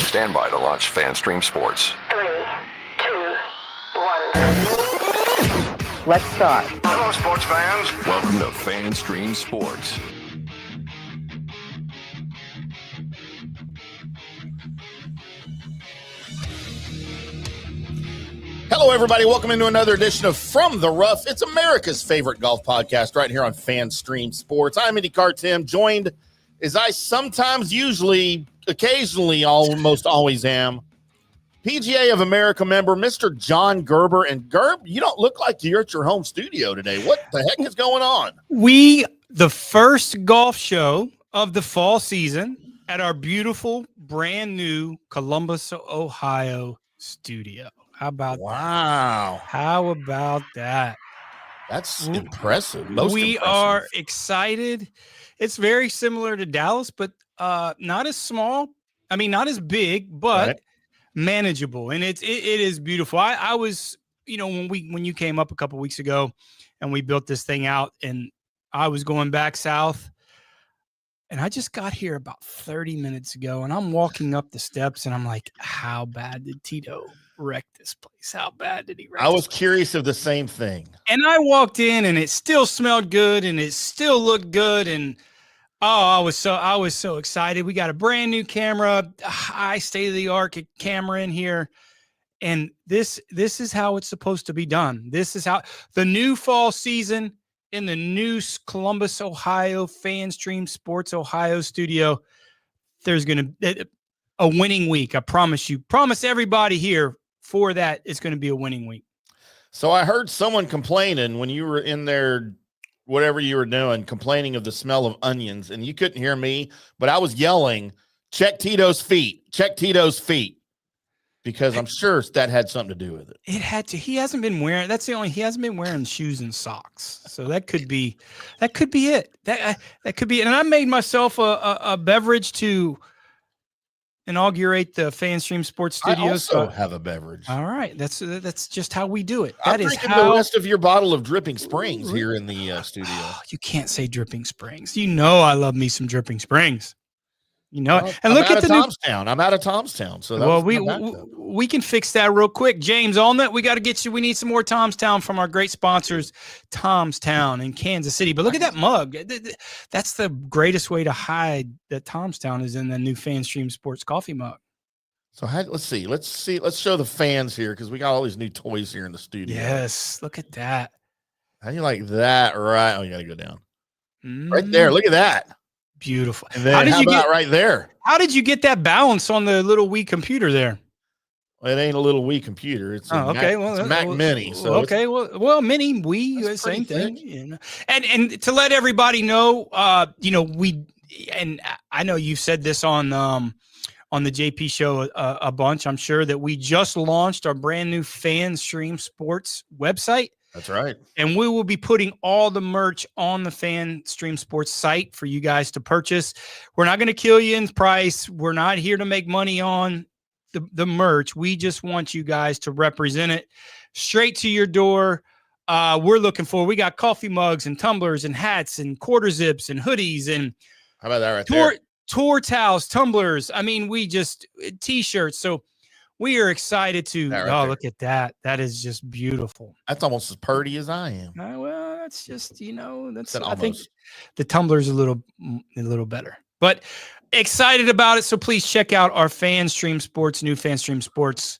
Stand by to launch FanStream Sports. 3, 2, 1. Let's start. Hello, sports fans. Welcome to FanStream Sports. Hello, everybody. Welcome into another edition of From the Rough. It's America's favorite golf podcast right here on FanStream Sports. I'm IndyCarTim, joined as I sometimes, usually, occasionally, almost always am, PGA of America member, Mr. John Gerber. And Gerb, you don't look like you're at your home studio today. What the heck is going on? The first golf show of the fall season at our beautiful, brand new Columbus, Ohio studio. How about Wow. How about that? That's impressive. We are excited. It's very similar to Dallas, but not as small. I mean, not as big, but right. Manageable. And it is beautiful. I was, when you came up a couple weeks ago and we built this thing out, and I was going back south, and I just got here about 30 minutes ago, and I'm walking up the steps and I'm like, how bad did Tito wreck this place? How bad did he wreck I was place? curious of the same thing. And I walked in and it still smelled good and it still looked good. And I was so excited. We got a brand new camera, high state-of-the-art camera in here. And this is how it's supposed to be done. This is how the new fall season in the new Columbus, Ohio FanStream Sports Ohio studio. There's going to a winning week. I promise you. Promise everybody here for that it's going to be a winning week. So I heard someone complaining when you were in there, whatever you were doing, complaining of the smell of onions, and you couldn't hear me, but I was yelling, check Tito's feet, because I'm sure that had something to do with it. It had to. He hasn't been wearing, he hasn't been wearing shoes and socks. So that could be it. That could be it. And I made myself a beverage to inaugurate the FanStream Sports Studio. I also have a beverage. All right. That's just how we do it. I'm drinking the rest of your bottle of Dripping Springs here in the studio. Oh, you can't say Dripping Springs. You know I love me some Dripping Springs. Well, and look at the Tomstown. I'm out of Tomstown, so we can fix that real quick. James Allnut, we got to get you. We need some more Tomstown from our great sponsors, Tomstown in Kansas City. But look at that mug. That's the greatest way to hide that Tomstown is in the new FanStream Sports coffee mug. So let's see. Let's show the fans here because we got all these new toys here in the studio. Yes, look at that. How do you like that? Right. Oh, you got to go down. Right there. Look at that. Beautiful. And then how about right there? How did you get that balance on the little Wii computer there? Well, it ain't a little Wii computer. It's a Mac Mini. So okay, well, Mini Wii, same thing. You know. And to let everybody know, I know you've said this on the JP show a bunch. I'm sure that we just launched our brand new FanStream Sports website. That's right. And we will be putting all the merch on the FanStream Sports site for you guys to purchase. We're not going to kill you in price. We're not here to make money on the merch. We just want you guys to represent it straight to your door. We got coffee mugs and tumblers and hats and quarter zips and hoodies and how about that right there? Tour towels, tumblers. I mean, T-shirts. So we are excited to. Look at that. That is just beautiful. That's almost as purty as I am. Well, that's just, I think the tumbler's a little better, but excited about it. So please check out our FanStream Sports, new FanStream Sports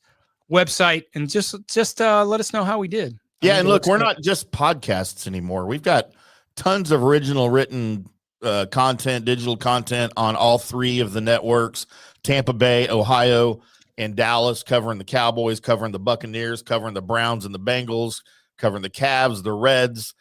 website, and just let us know how we did. Yeah. And look, we're not just podcasts anymore. We've got tons of original written content, digital content on all three of the networks, Tampa Bay, Ohio, and Dallas, covering the Cowboys, covering the Buccaneers, covering the Browns and the Bengals, covering the Cavs, the Reds,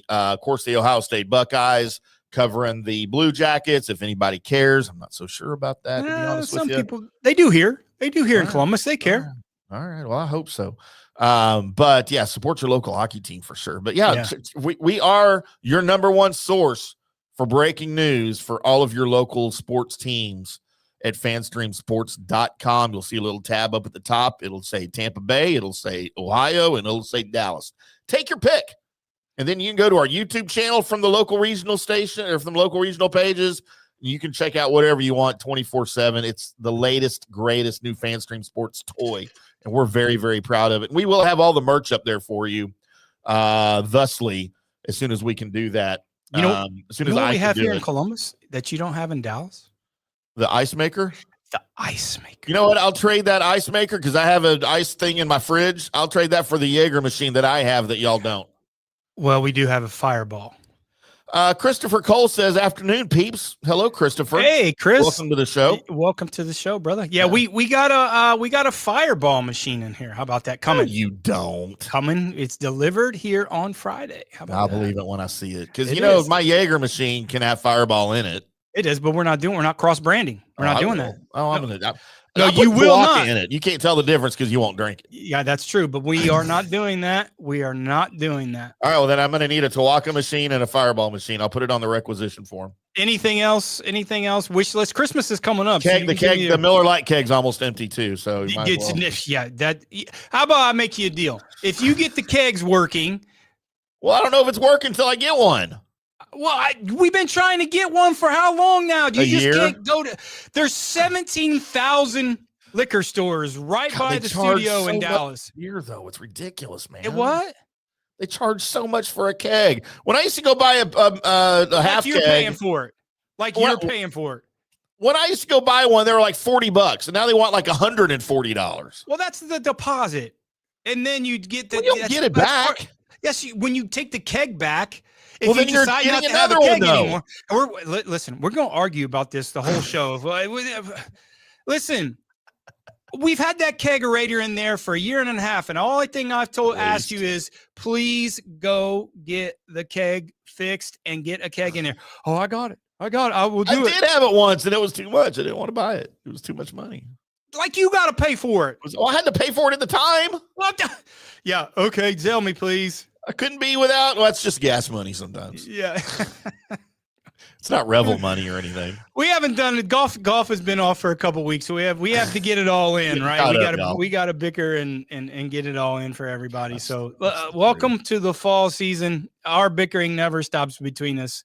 of course, the Ohio State Buckeyes, covering the Blue Jackets. If anybody cares, I'm not so sure about that, to be honest with you. Some people, they do here in Columbus. They care. All right. Well, I hope so. But yeah, support your local hockey team for sure. But yeah. We are your number one source for breaking news for all of your local sports teams at fanstreamsports.com. You'll see a little tab up at the top. It'll say Tampa Bay, it'll say Ohio, and it'll say Dallas. Take your pick. And then you can go to our YouTube channel from the local regional station or from the local regional pages. You can check out whatever you want 24/7. It's the latest, greatest new FanStream Sports toy, and we're very, very proud of it. We will have all the merch up there for you, thusly, as soon as we can do that. As soon as I we can have do here it. in Columbus that you don't have in Dallas. The ice maker. The ice maker. You know what? I'll trade that ice maker because I have an ice thing in my fridge. I'll trade that for the Jaeger machine that I have that y'all don't. Well, we do have a fireball. Christopher Cole says, "Afternoon, peeps." Hello, Christopher. Hey, Chris. Welcome to the show. Welcome to the show, brother. Yeah, we got a fireball machine in here. How about that? Coming. No, you don't. Coming. It's delivered here on Friday. How about I'll that? believe it when I see it. Because It my Jaeger machine can have fireball in it. It is, but we're not cross branding. We're not doing that. Oh, I'm gonna. No, I'll you put will vodka not. in it. You can't tell the difference because you won't drink it. Yeah, that's true. But we are not doing that. We are not doing that. All right, well then I'm gonna need a Tawaka machine and a fireball machine. I'll put it on the requisition form. Anything else? Anything else? Wish list. Christmas is coming up. The Miller Lite keg's almost empty too. So you might as well. Yeah, that. How about I make you a deal? If you get the kegs working, Well, I don't know if it's working until I get one. well, we've been trying to get one for how long now? You A just year? can't go to. There's 17,000 liquor stores right by they the charge studio in so Dallas. much a year though, it's ridiculous, man. What? They charge so much for a keg. When I used to go buy a half You're keg, paying for it. Like Well, you're paying for it. when I used to go buy one, they were like $40, and now they want like $140. Well, that's the deposit, and then you get the. Well, you don't get it back. Yes, when you take the keg back, if Well, you then you're decide not getting to have a another one, keg though. anymore, listen, we're going to argue about this the whole show. Listen, we've had that kegerator in there for a year and a half, and all thing I've asked you is, please go get the keg fixed and get a keg in there. Oh, I got it. I will do it. I did have it once, and it was too much. I didn't want to buy it. It was too much money. Like you got to pay for it. I had to pay for it at the time. Yeah. Okay. Tell me, please. I couldn't be without. Well, that's just gas money sometimes. Yeah. It's not Revel money or anything. We haven't done it. Golf has been off for a couple of weeks, so we have to get it all in, right? We got to bicker and get it all in for everybody. So welcome to the fall season. Our bickering never stops between us.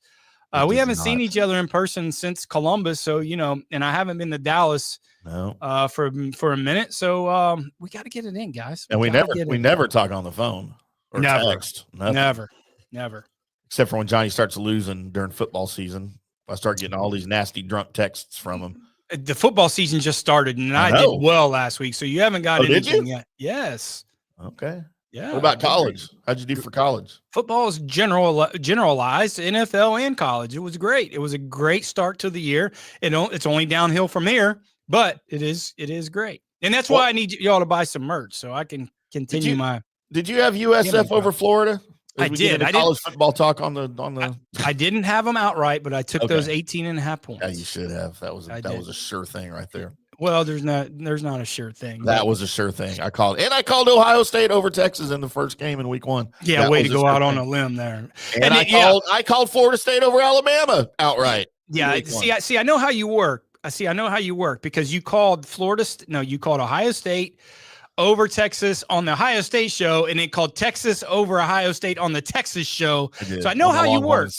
We haven't seen each other in person since Columbus, so and I haven't been to Dallas for a minute. So we got to get it in, guys. And we never talk on the phone or text. Never. Except for when Johnny starts losing during football season. I start getting all these nasty drunk texts from him. The football season just started, and I did well last week, so you haven't got anything yet. Yes. Okay. Yeah. What about college? How'd you do for college? Football is generalized, NFL and college. It was great. It was a great start to the year. It's only downhill from here, but it is great. And that's why I need y'all to buy some merch so I can continue my. Did you have USF over Florida? I did. I college football talk on the. I didn't have them outright, but I took those 18.5 points. Yeah, you should have. That was a sure thing right there. Well, there's not a sure thing. That was a sure thing. I called Ohio State over Texas in the first game in week 1. Yeah, way to go out on a limb there. And I called Florida State over Alabama outright. Yeah, see, I know how you work. I know how you work because you called you called Ohio State over Texas on the Ohio State show, and then called Texas over Ohio State on the Texas show. So I know how you work.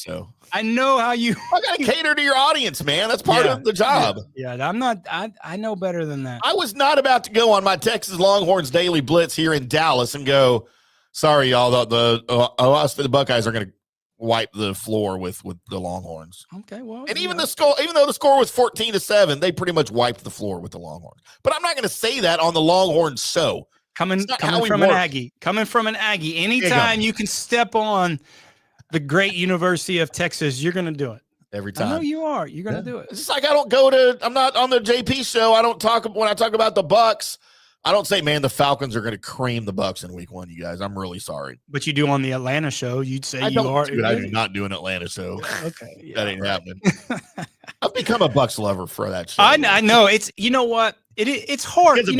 I know how you. I got to cater to your audience, man. That's part of the job. Yeah, I'm not. I know better than that. I was not about to go on my Texas Longhorns Daily Blitz here in Dallas and go, sorry, y'all, the Buckeyes are going to wipe the floor with the Longhorns. Okay, well, and even though the score was 14-7, they pretty much wiped the floor with the Longhorns. But I'm not going to say that on the Longhorns show. Coming from an Aggie, anytime you can step on the great University of Texas, you're going to do it. Every time. I know you are. You're going to do it. It's just like I'm not on the JP show. When I talk about the Bucks, I don't say, man, the Falcons are going to cream the Bucks in week 1, you guys. I'm really sorry. But you do on the Atlanta show. You'd say I do not do an Atlanta show. Okay. Yeah, that ain't happening. I've become a Bucks lover for that show. I know. It's, you know what? It's hard. It's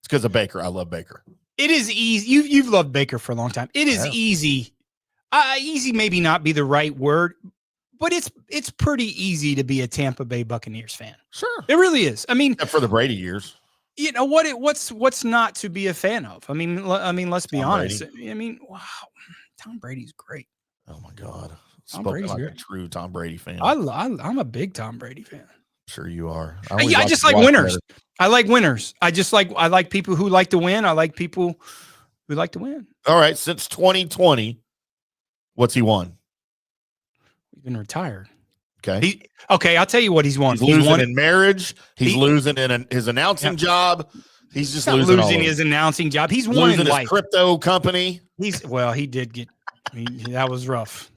because of Baker. I love Baker. It is easy. You've loved Baker for a long time. It is easy. Easy maybe not be the right word, but it's pretty easy to be a Tampa Bay Buccaneers fan. Sure. It really is. I mean, except for the Brady years. You know what's not to be a fan of? I mean, let's be honest. I mean, wow, Tom Brady's great. Oh my God, Spoken like great. a true Tom Brady fan. I'm a big Tom Brady fan. Sure you are. I just like winners. I like winners. I like people who like to win. I like people who like to win. All right. Since 2020, what's he won? He's been retired. Okay. I'll tell you what he's won. He's losing in marriage. He's losing in his announcing job. He's just losing his announcing job. He's won in life. His crypto company. He did get. That was rough.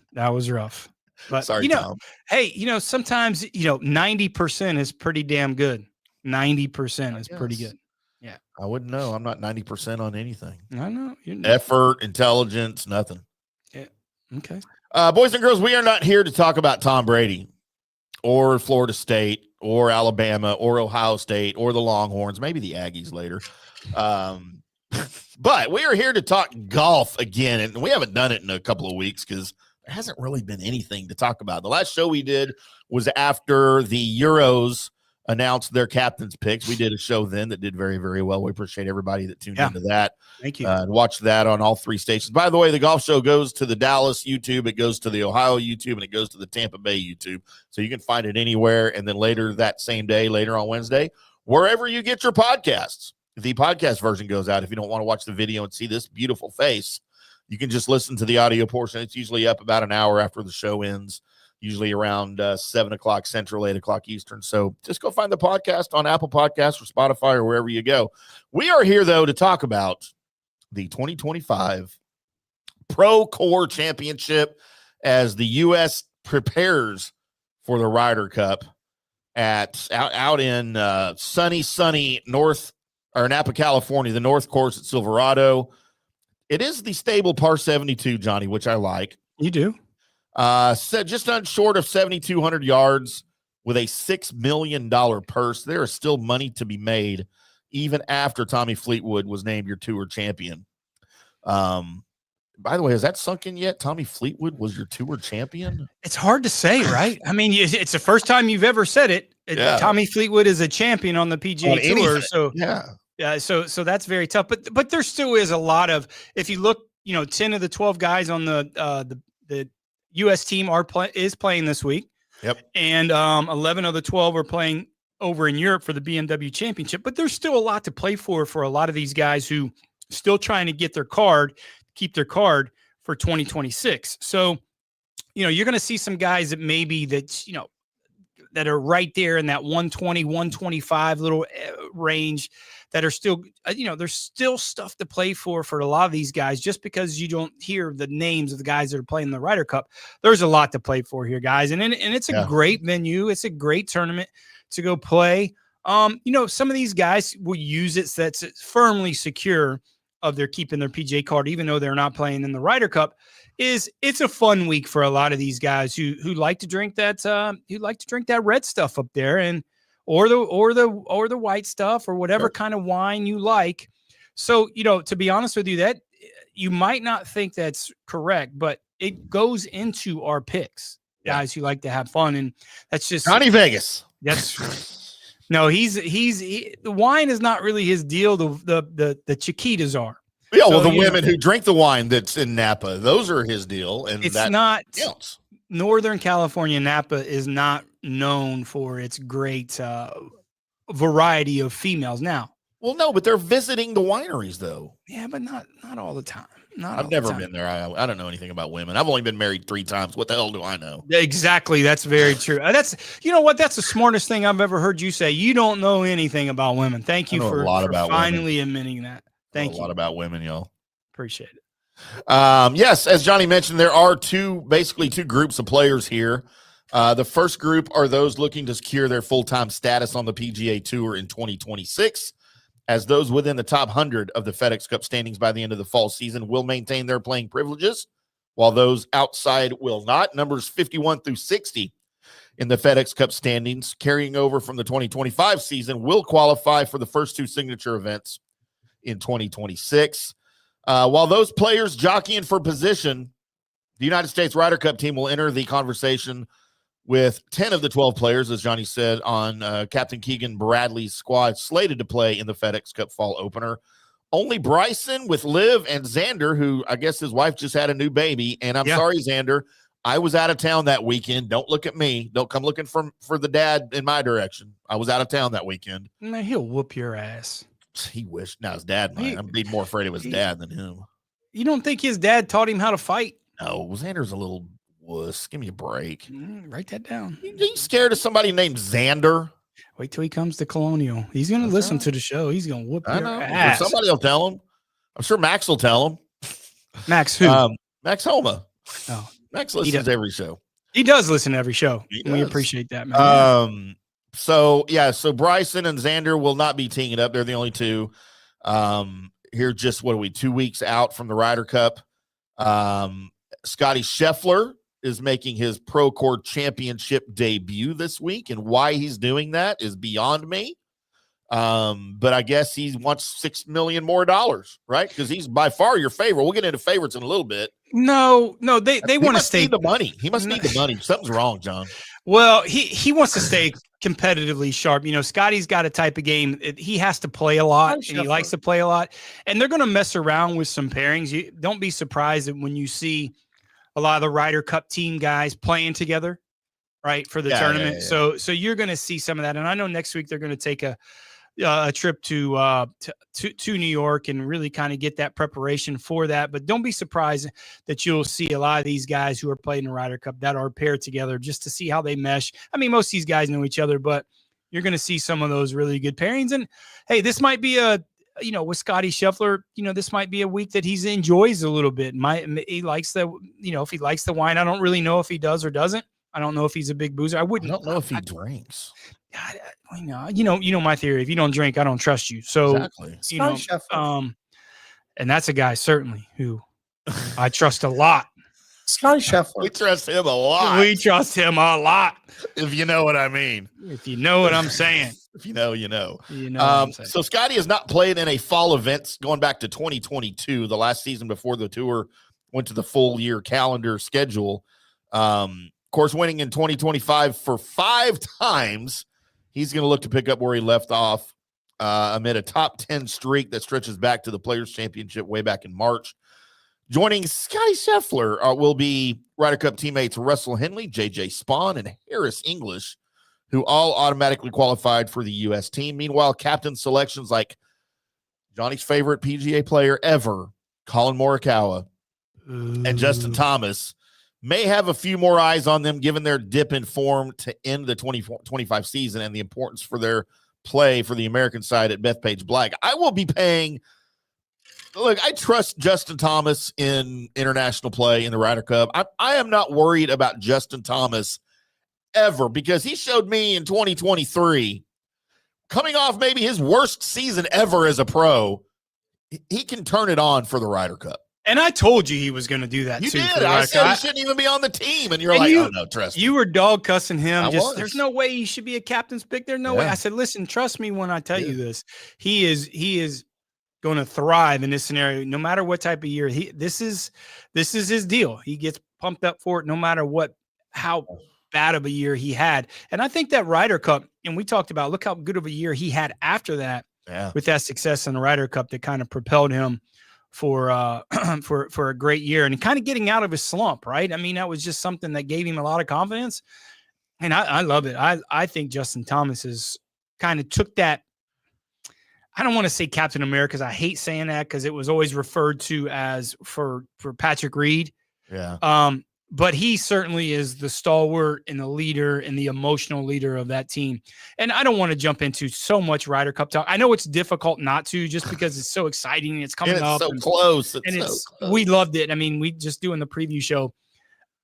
But sorry, Tom. Hey, sometimes 90% is pretty damn good. 90% is pretty good. Yeah, I wouldn't know. I'm not 90% on anything. I know. Effort, intelligence, nothing. Yeah. Okay. Boys and girls, we are not here to talk about Tom Brady or Florida State or Alabama or Ohio State or the Longhorns, maybe the Aggies later. But we are here to talk golf again, and we haven't done it in a couple of weeks because there hasn't really been anything to talk about. The last show we did was after the Euros announced their captain's picks. We did a show then that did very, very well. We appreciate everybody that tuned into that. Thank you. And watch that on all three stations. By the way, the golf show goes to the Dallas YouTube, it goes to the Ohio YouTube, and it goes to the Tampa Bay YouTube. So you can find it anywhere. And then later that same day, later on Wednesday, wherever you get your podcasts, the podcast version goes out. If you don't want to watch the video and see this beautiful face, you can just listen to the audio portion. It's usually up about an hour after the show ends, usually around 7 o'clock Central, 8 o'clock Eastern. So just go find the podcast on Apple Podcasts or Spotify or wherever you go. We are here, though, to talk about the 2025 Procore Championship as the U.S. prepares for the Ryder Cup out in sunny Napa, California, the North Course at Silverado. It is the stable par 72, Johnny, which I like. You do? Just short of 7,200 yards with a $6 million purse. There is still money to be made even after Tommy Fleetwood was named your tour champion. By the way, has that sunk in yet? Tommy Fleetwood was your tour champion? It's hard to say, right? I mean, it's the first time you've ever said it. Yeah. Tommy Fleetwood is a champion on the PGA Tour. So yeah. So that's very tough. But there still is a lot of, if you look, 10 of the 12 guys on the U.S. team is playing this week. Yep. And 11 of the 12 are playing over in Europe for the BMW Championship. But there's still a lot to play for a lot of these guys who still trying to keep their card for 2026. So, you're going to see some guys that are right there in that 120, 125 little range that are still, there's still stuff to play for a lot of these guys. Just because you don't hear the names of the guys that are playing the Ryder Cup, there's a lot to play for here, guys. And it's a great venue. It's a great tournament to go play. Some of these guys will use it so that's firmly secure of their keeping their PGA card, even though they're not playing in the Ryder Cup. It's a fun week for a lot of these guys who like to drink that red stuff up there or the white stuff or whatever kind of wine you like. So, to be honest with you, that you might not think that's correct, but it goes into our picks, guys who like to have fun. And that's just Johnny Vegas. No, the wine is not really his deal. The Chiquitas are. Yeah, well, the women who drink the wine that's in Napa, those are his deal. And it's that not counts. Northern California. Napa is not known for its great variety of females. Now, well, no, but they're visiting the wineries, though. Yeah, but not all the time. I've never been there. I don't know anything about women. I've only been married 3 times. What the hell do I know? Exactly. That's very true. That's That's the smartest thing I've ever heard you say. You don't know anything about women. Thank you for finally admitting that. Thank you. A lot about women, y'all. Appreciate it. Yes, as Johnny mentioned, there are basically two groups of players here. The first group are those looking to secure their full-time status on the PGA Tour in 2026, as those within the top 100 of the FedEx Cup standings by the end of the fall season will maintain their playing privileges, while those outside will not. Numbers 51 through 60 in the FedEx Cup standings carrying over from the 2025 season will qualify for the first 2 signature events in 2026. While those players jockeying for position, the United States Ryder Cup team will enter the conversation with 10 of the 12 players, as Johnny said, on Captain Keegan Bradley's squad slated to play in the FedEx Cup fall opener. Only Bryson with Liv and Xander, who I guess his wife just had a new baby. And I'm sorry, Xander, I was out of town that weekend. Don't look at me. Don't come looking for the dad in my direction. I was out of town that weekend. Man, he'll whoop your ass. He wished. Now his dad might. I'm being more afraid of his dad than him. You don't think his dad taught him how to fight? No, Xander's a little wuss. Give me a break. Write that down. You scared of somebody named Xander? Wait till he comes to Colonial. He's going to listen to the show. He's going to whoop your ass. Somebody will tell him. I'm sure Max will tell him. Max who? Max Homa. Oh, Max listens to every show. He does listen to every show. We appreciate that, man. So Bryson and Xander will not be teeing it up. They're the only two. Here, just 2 weeks out from the Ryder Cup. Scotty Scheffler is making his Procore Championship debut this week, and why he's doing that is beyond me. But I guess he wants $6 million more, right? Because he's by far your favorite. We'll get into favorites in a little bit. No, they want to stay. Need the money. He must need the money. Something's wrong, John. Well, he wants to stay competitively sharp. Scotty's got a type of game. He has to play a lot, and he likes to play a lot. And they're going to mess around with some pairings. You don't be surprised that when you see a lot of the Ryder Cup team guys playing together, right, for the tournament. Yeah. So you're going to see some of that. And I know next week they're going to take a trip to New York and really kind of get that preparation for that. But don't be surprised that you'll see a lot of these guys who are playing the Ryder Cup that are paired together just to see how they mesh. I mean, most of these guys know each other, but you're going to see some of those really good pairings. And hey, this might be with Scotty Scheffler, this might be a week that he enjoys a little bit. He likes if he likes the wine. I don't really know if he does or doesn't. I don't know if he's a big boozer. I don't know if he drinks. You know my theory. If you don't drink, I don't trust you. So exactly. And that's a guy certainly who I trust a lot. Scotty Scheffler. We trust him a lot. We trust him a lot. If you know what I mean. If you know what I'm saying. If you know, you know. You know what I'm saying. So Scotty has not played in a fall event going back to 2022, the last season before the tour went to the full year calendar schedule. Of course, winning in 2025 for 5 times. He's going to look to pick up where he left off amid a top 10 streak that stretches back to the Players' Championship way back in March. Joining Scotty Scheffler will be Ryder Cup teammates Russell Henley, J.J. Spahn, and Harris English, who all automatically qualified for the U.S. team. Meanwhile, captain selections like Johnny's favorite PGA player ever, Colin Morikawa, and Justin Thomas, may have a few more eyes on them given their dip in form to end the 2025 season and the importance for their play for the American side at Bethpage Black. I will be paying. Look, I trust Justin Thomas in international play in the Ryder Cup. I am not worried about Justin Thomas ever because he showed me in 2023, coming off maybe his worst season ever as a pro, he can turn it on for the Ryder Cup. And I told you he was going to do that. You too. Did. I said he shouldn't even be on the team. And you're like, oh, no, trust me. You were dog cussing him. There's no way he should be a captain's pick. There's no way. I said, listen, trust me when I tell you this. He is going to thrive in this scenario, no matter what type of year. This is his deal. He gets pumped up for it no matter how bad of a year he had. And I think that Ryder Cup, and we talked about, look how good of a year he had after that with that success in the Ryder Cup that kind of propelled him for a great year and kind of getting out of his slump, right? I mean, that was just something that gave him a lot of confidence. And I love it. I think Justin Thomas is kind of took that. I don't want to say Captain America because I hate saying that because it was always referred to as for Patrick Reed. Yeah. But he certainly is the stalwart and the leader and the emotional leader of that team. And I don't want to jump into so much Ryder Cup talk. I know it's difficult not to just because it's so exciting and it's coming up. So close. We loved it. I mean, we just doing the preview show.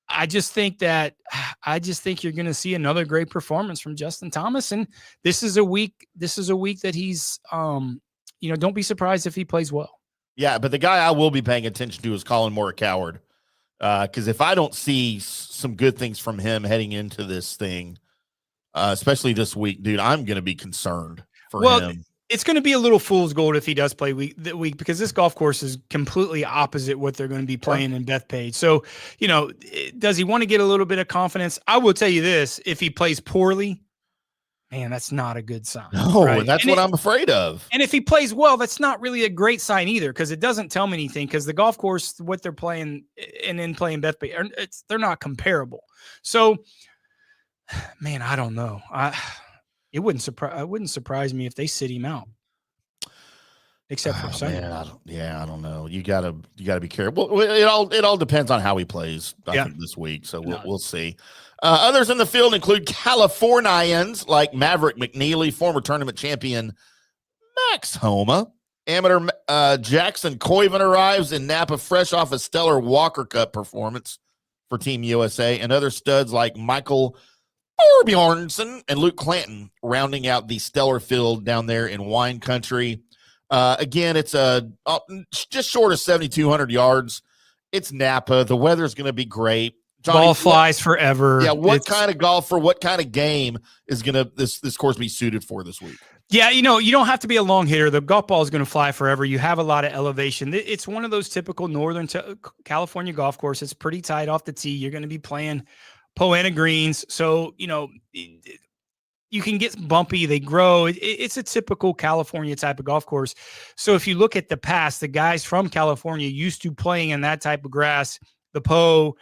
I just think you're going to see another great performance from Justin Thomas. And this is a week that he's, don't be surprised if he plays well. Yeah. But the guy I will be paying attention to is Colin Morikawa. Because if I don't see some good things from him heading into this thing, especially this week, dude, I'm going to be concerned for him. It's going to be a little fool's gold if he does play that week because this golf course is completely opposite what they're going to be playing in Bethpage. So, does he want to get a little bit of confidence? I will tell you this: if he plays poorly, man, that's not a good sign. No, right? and that's what I'm afraid of. And if he plays well, that's not really a great sign either, because it doesn't tell me anything, because the golf course, what they're playing and then playing Bethpage, they're not comparable. So, man, I don't know. It wouldn't surprise me if they sit him out. Except for Sunday. Man, I don't know. You gotta be careful. Well, it all depends on how he plays. I think this week, so we'll see. Others in the field include Californians like Maverick McNeely, former tournament champion Max Homa, amateur Jackson Coyven arrives in Napa fresh off a stellar Walker Cup performance for Team USA, and other studs like Michael Bjornson and Luke Clanton rounding out the stellar field down there in wine country. Again, it's just short of 7,200 yards. It's Napa. The weather's going to be great. Johnny, ball flies forever. Yeah, what kind of golf for what kind of game is going to this course be suited for this week? Yeah, you don't have to be a long hitter. The golf ball is going to fly forever. You have a lot of elevation. It's one of those typical Northern California golf courses. It's pretty tight off the tee. You're going to be playing Poana greens. So, you can get bumpy. They grow. It's a typical California type of golf course. So if you look at the past, the guys from California used to playing in that type of grass, the Po.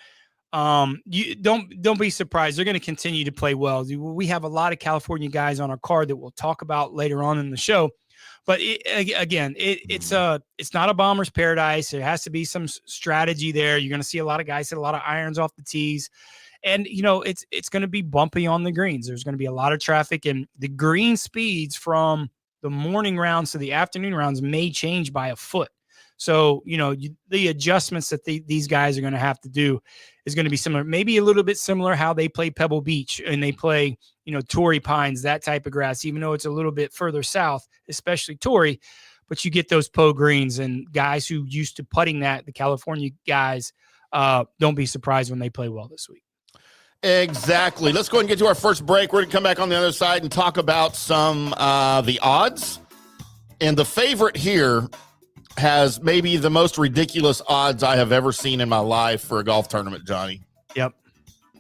You don't be surprised. They're going to continue to play well. We have a lot of California guys on our card that we'll talk about later on in the show. But it's not a bomber's paradise. There has to be some strategy there. You're going to see a lot of guys hit a lot of irons off the tees. And, it's going to be bumpy on the greens. There's going to be a lot of traffic, and the green speeds from the morning rounds to the afternoon rounds may change by a foot. So, the adjustments that these guys are going to have to do is going to be similar, maybe a little bit similar how they play Pebble Beach and they play, Torrey Pines, that type of grass, even though it's a little bit further south, especially Torrey. But you get those Po greens, and guys who used to putting that, the California guys, don't be surprised when they play well this week. Exactly. Let's go ahead and get to our first break. We're going to come back on the other side and talk about some the odds. And the favorite here has maybe the most ridiculous odds I have ever seen in my life for a golf tournament, Johnny. Yep.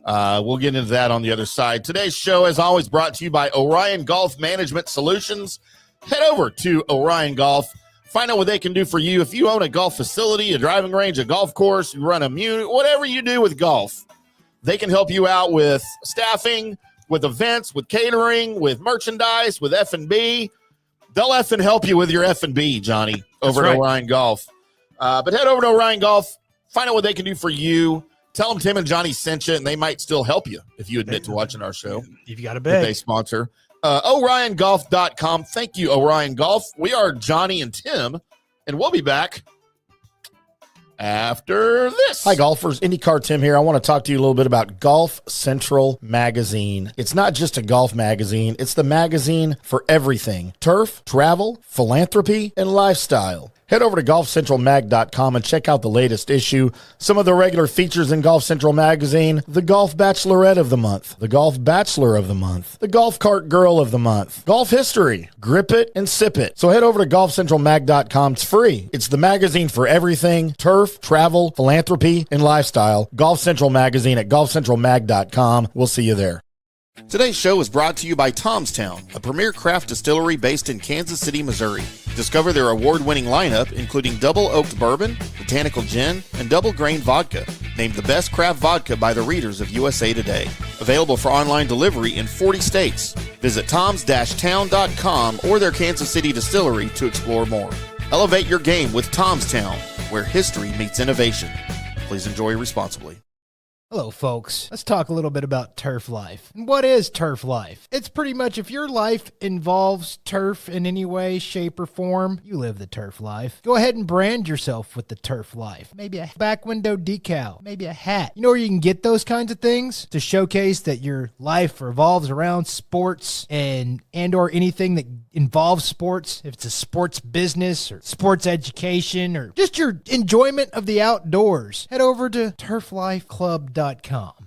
We'll get into that on the other side. Today's show, as always, brought to you by Orion Golf Management Solutions. Head over to Orion Golf. Find out what they can do for you. If you own a golf facility, a driving range, a golf course, you run a muni, whatever you do with golf, they can help you out with staffing, with events, with catering, with merchandise, with F&B. They'll effing help you with your F&B, Johnny, over at Orion Golf. But head over to Orion Golf. Find out what they can do for you. Tell them Tim and Johnny sent you, and they might still help you if you admit to watching our show. You've got a bet. They sponsor. OrionGolf.com. Thank you, Orion Golf. We are Johnny and Tim, and we'll be back after this. Hi, golfers. IndyCarTim here. I want to talk to you a little bit about Golf Central Magazine. It's not just a golf magazine. It's the magazine for everything. Turf, travel, philanthropy, and lifestyle. Head over to golfcentralmag.com and check out the latest issue. Some of the regular features in Golf Central Magazine: the Golf Bachelorette of the Month, the Golf Bachelor of the Month, the Golf Cart Girl of the Month, Golf History, Grip It and Sip It. So head over to golfcentralmag.com. It's free. It's the magazine for everything: turf, travel, philanthropy, and lifestyle. Golf Central Magazine at golfcentralmag.com. We'll see you there. Today's show is brought to you by Tomstown, a premier craft distillery based in Kansas City, Missouri. Discover their award-winning lineup, including double oaked bourbon, botanical gin, and double grain vodka, named the best craft vodka by the readers of USA Today. Available for online delivery in 40 states. Visit toms-town.com or their Kansas City distillery to explore more. Elevate your game with Tomstown, where history meets innovation. Please enjoy responsibly. Hello, folks. Let's talk a little bit about turf life. And what is turf life? It's pretty much if your life involves turf in any way, shape, or form, you live the turf life. Go ahead and brand yourself with the turf life. Maybe a back window decal, maybe a hat. You know where you can get those kinds of things to showcase that your life revolves around sports and or anything that involves sports. If it's a sports business or sports education or just your enjoyment of the outdoors, head over to turflifeclub.com.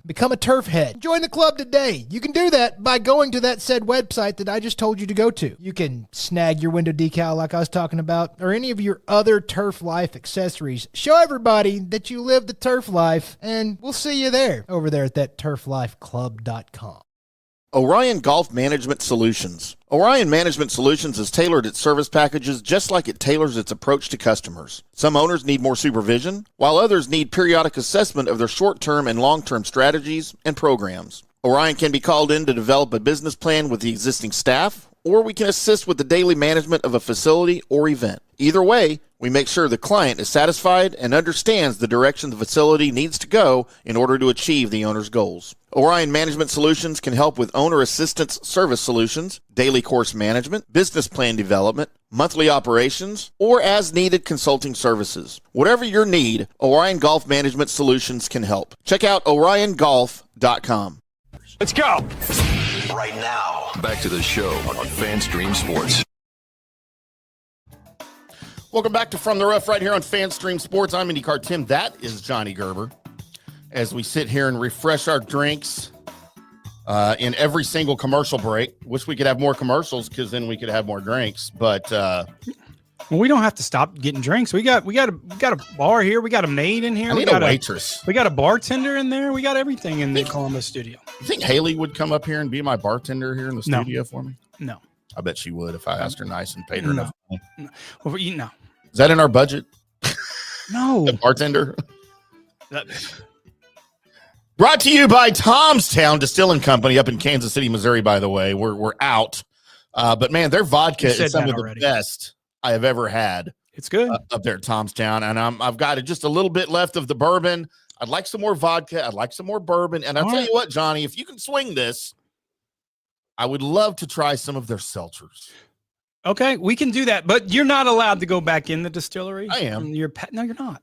Become a turf head. Join the club today. You can do that by going to that said website that I just told you to go to. You can snag your window decal like I was talking about, or any of your other turf life accessories. Show everybody that you live the turf life, and we'll see you there over there at that turflifeclub.com. Orion Golf Management Solutions. Orion Management Solutions has tailored its service packages just like it tailors its approach to customers. Some owners need more supervision, while others need periodic assessment of their short-term and long-term strategies and programs. Orion can be called in to develop a business plan with the existing staff, or we can assist with the daily management of a facility or event. Either way, we make sure the client is satisfied and understands the direction the facility needs to go in order to achieve the owner's goals. Orion Management Solutions can help with owner assistance service solutions, daily course management, business plan development, monthly operations, or as-needed consulting services. Whatever your need, Orion Golf Management Solutions can help. Check out oriongolf.com. Let's go. Right now, back to the show on FanStream Sports. Welcome back to From the Rough right here on FanStream Sports. I'm IndyCarTim. That is Johnny Gerber. As we sit here and refresh our drinks in every single commercial break. Wish we could have more commercials because then we could have more drinks. But well, we don't have to stop getting drinks. We got a bar here. We got a maid in here. I need a waitress. We got a bartender in there. We got everything in the Columbus studio. You think Haley would come up here and be my bartender here in the studio for me? No. I bet she would if I asked her nice and paid her enough money. No. Well, no. Is that in our budget? No. The bartender? Brought to you by Tom's Town Distilling Company up in Kansas City, Missouri, by the way. We're out. But, man, their vodka is some of the best I have ever had. It's good. Up there at Tom's Town. And I've got just a little bit left of the bourbon. I'd like some more vodka. I'd like some more bourbon. And I'll tell you what, Johnny, if you can swing this, I would love to try some of their seltzers. Okay, we can do that, but you're not allowed to go back in the distillery. I am. No, you're not.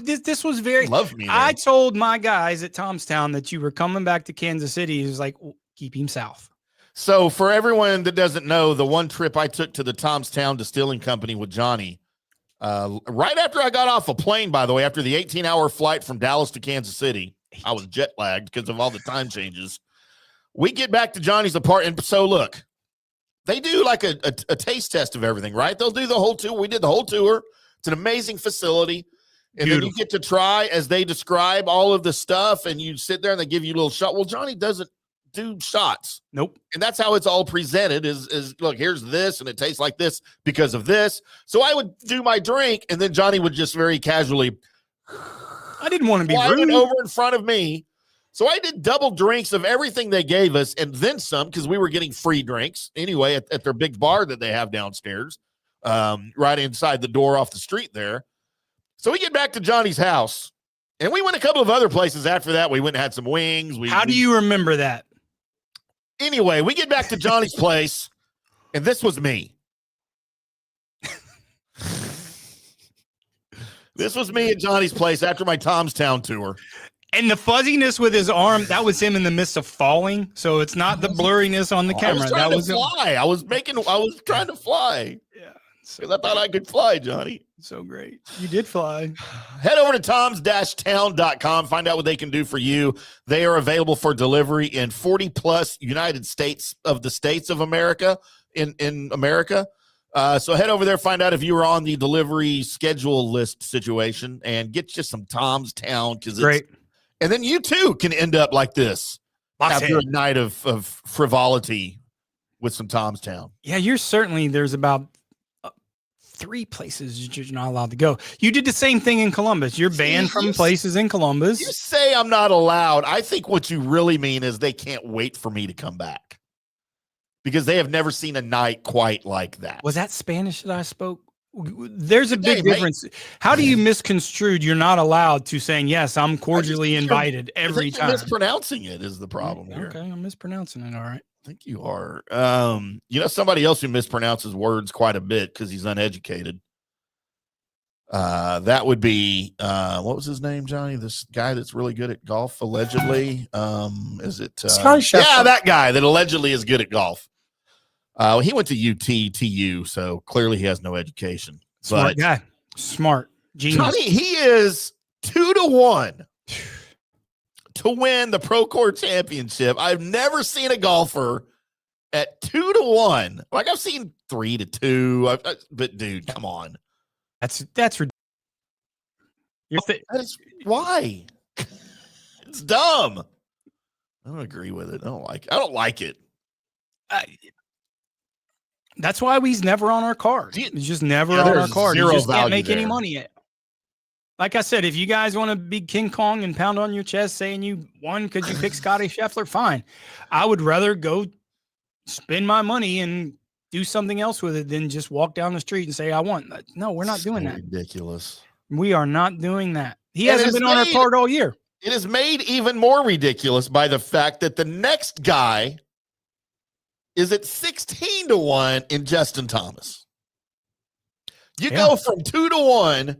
This was very. Love me. I told my guys at Tomstown that you were coming back to Kansas City. He was like, well, keep him south. So for everyone that doesn't know, the one trip I took to the Tomstown Distilling Company with Johnny, right after I got off a plane, by the way, after the 18-hour flight from Dallas to Kansas City, I was jet lagged because of all the time changes. We get back to Johnny's apartment. So look. They do like a taste test of everything, right? They'll do the whole tour. We did the whole tour. It's an amazing facility. And then you get to try as they describe all of the stuff, and you sit there and they give you a little shot. Well, Johnny doesn't do shots. Nope. And that's how it's all presented is look, here's this, and it tastes like this because of this. So I would do my drink, and then Johnny would just very casually. I didn't want to be rude. Over in front of me. So I did double drinks of everything they gave us and then some because we were getting free drinks anyway at their big bar that they have downstairs, right inside the door off the street there. So we get back to Johnny's house, and we went a couple of other places after that. We went and had some wings. How do you remember that? Anyway, we get back to Johnny's place, and this was me. This was me at Johnny's place after my Tomstown tour. And the fuzziness with his arm, that was him in the midst of falling. So it's not the blurriness on the camera. I was trying to fly. Yeah. Because I thought I could fly, Johnny. So great. You did fly. Head over to toms-town.com. Find out what they can do for you. They are available for delivery in 40-plus United States of the states of America, in America. So head over there, find out if you are on the delivery schedule list situation, and get you some Tom's Town. Great. And then you, too, can end up like this after a night of frivolity with some Tom's Town. Yeah, there's about 3 places you're not allowed to go. You did the same thing in Columbus. You're banned from places in Columbus. You say I'm not allowed. I think what you really mean is they can't wait for me to come back because they have never seen a night quite like that. Was that Spanish that I spoke? There's a big difference. How do you misconstrue you're not allowed to saying, yes, I'm cordially invited every time? Mispronouncing it is the problem here. Okay, I'm mispronouncing it. All right. I think you are. Somebody else who mispronounces words quite a bit because he's uneducated. That would be, what was his name, Johnny? This guy that's really good at golf, allegedly. Is it? Yeah, that guy that allegedly is good at golf. He went to UTTU, so clearly he has no education. Smart guy. Smart. Genius. Johnny, he is 2-1 to win the Procore championship. I've never seen a golfer at 2-1. Like, I've seen 3-2. But, dude, come on. That's ridiculous. Why? It's dumb. I don't agree with it. I don't like it. That's why he's never on our card. He's just never on our card. He just can't make any money yet. Like I said, if you guys want to be King Kong and pound on your chest saying you won because you picked Scotty Scheffler, fine. I would rather go spend my money and do something else with it than just walk down the street and say I won. No, we're not doing that. Ridiculous. We are not doing that. He hasn't been on our card all year. It is made even more ridiculous by the fact that the next guy is at 16-1 in Justin Thomas. You go from 2-1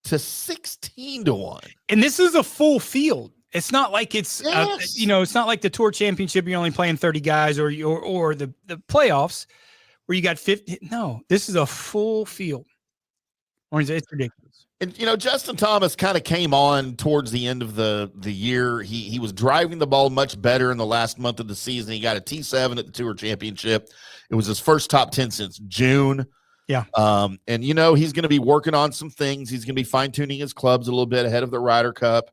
to 16-1. And this is a full field. It's not like it's, it's not like the Tour Championship. You're only playing 30 guys or the playoffs where you got 50. No, this is a full field. It's ridiculous. And, Justin Thomas kind of came on towards the end of the year. He was driving the ball much better in the last month of the season. He got a T7 at the Tour Championship. It was his first top 10 since June. Yeah. And, he's going to be working on some things. He's going to be fine-tuning his clubs a little bit ahead of the Ryder Cup.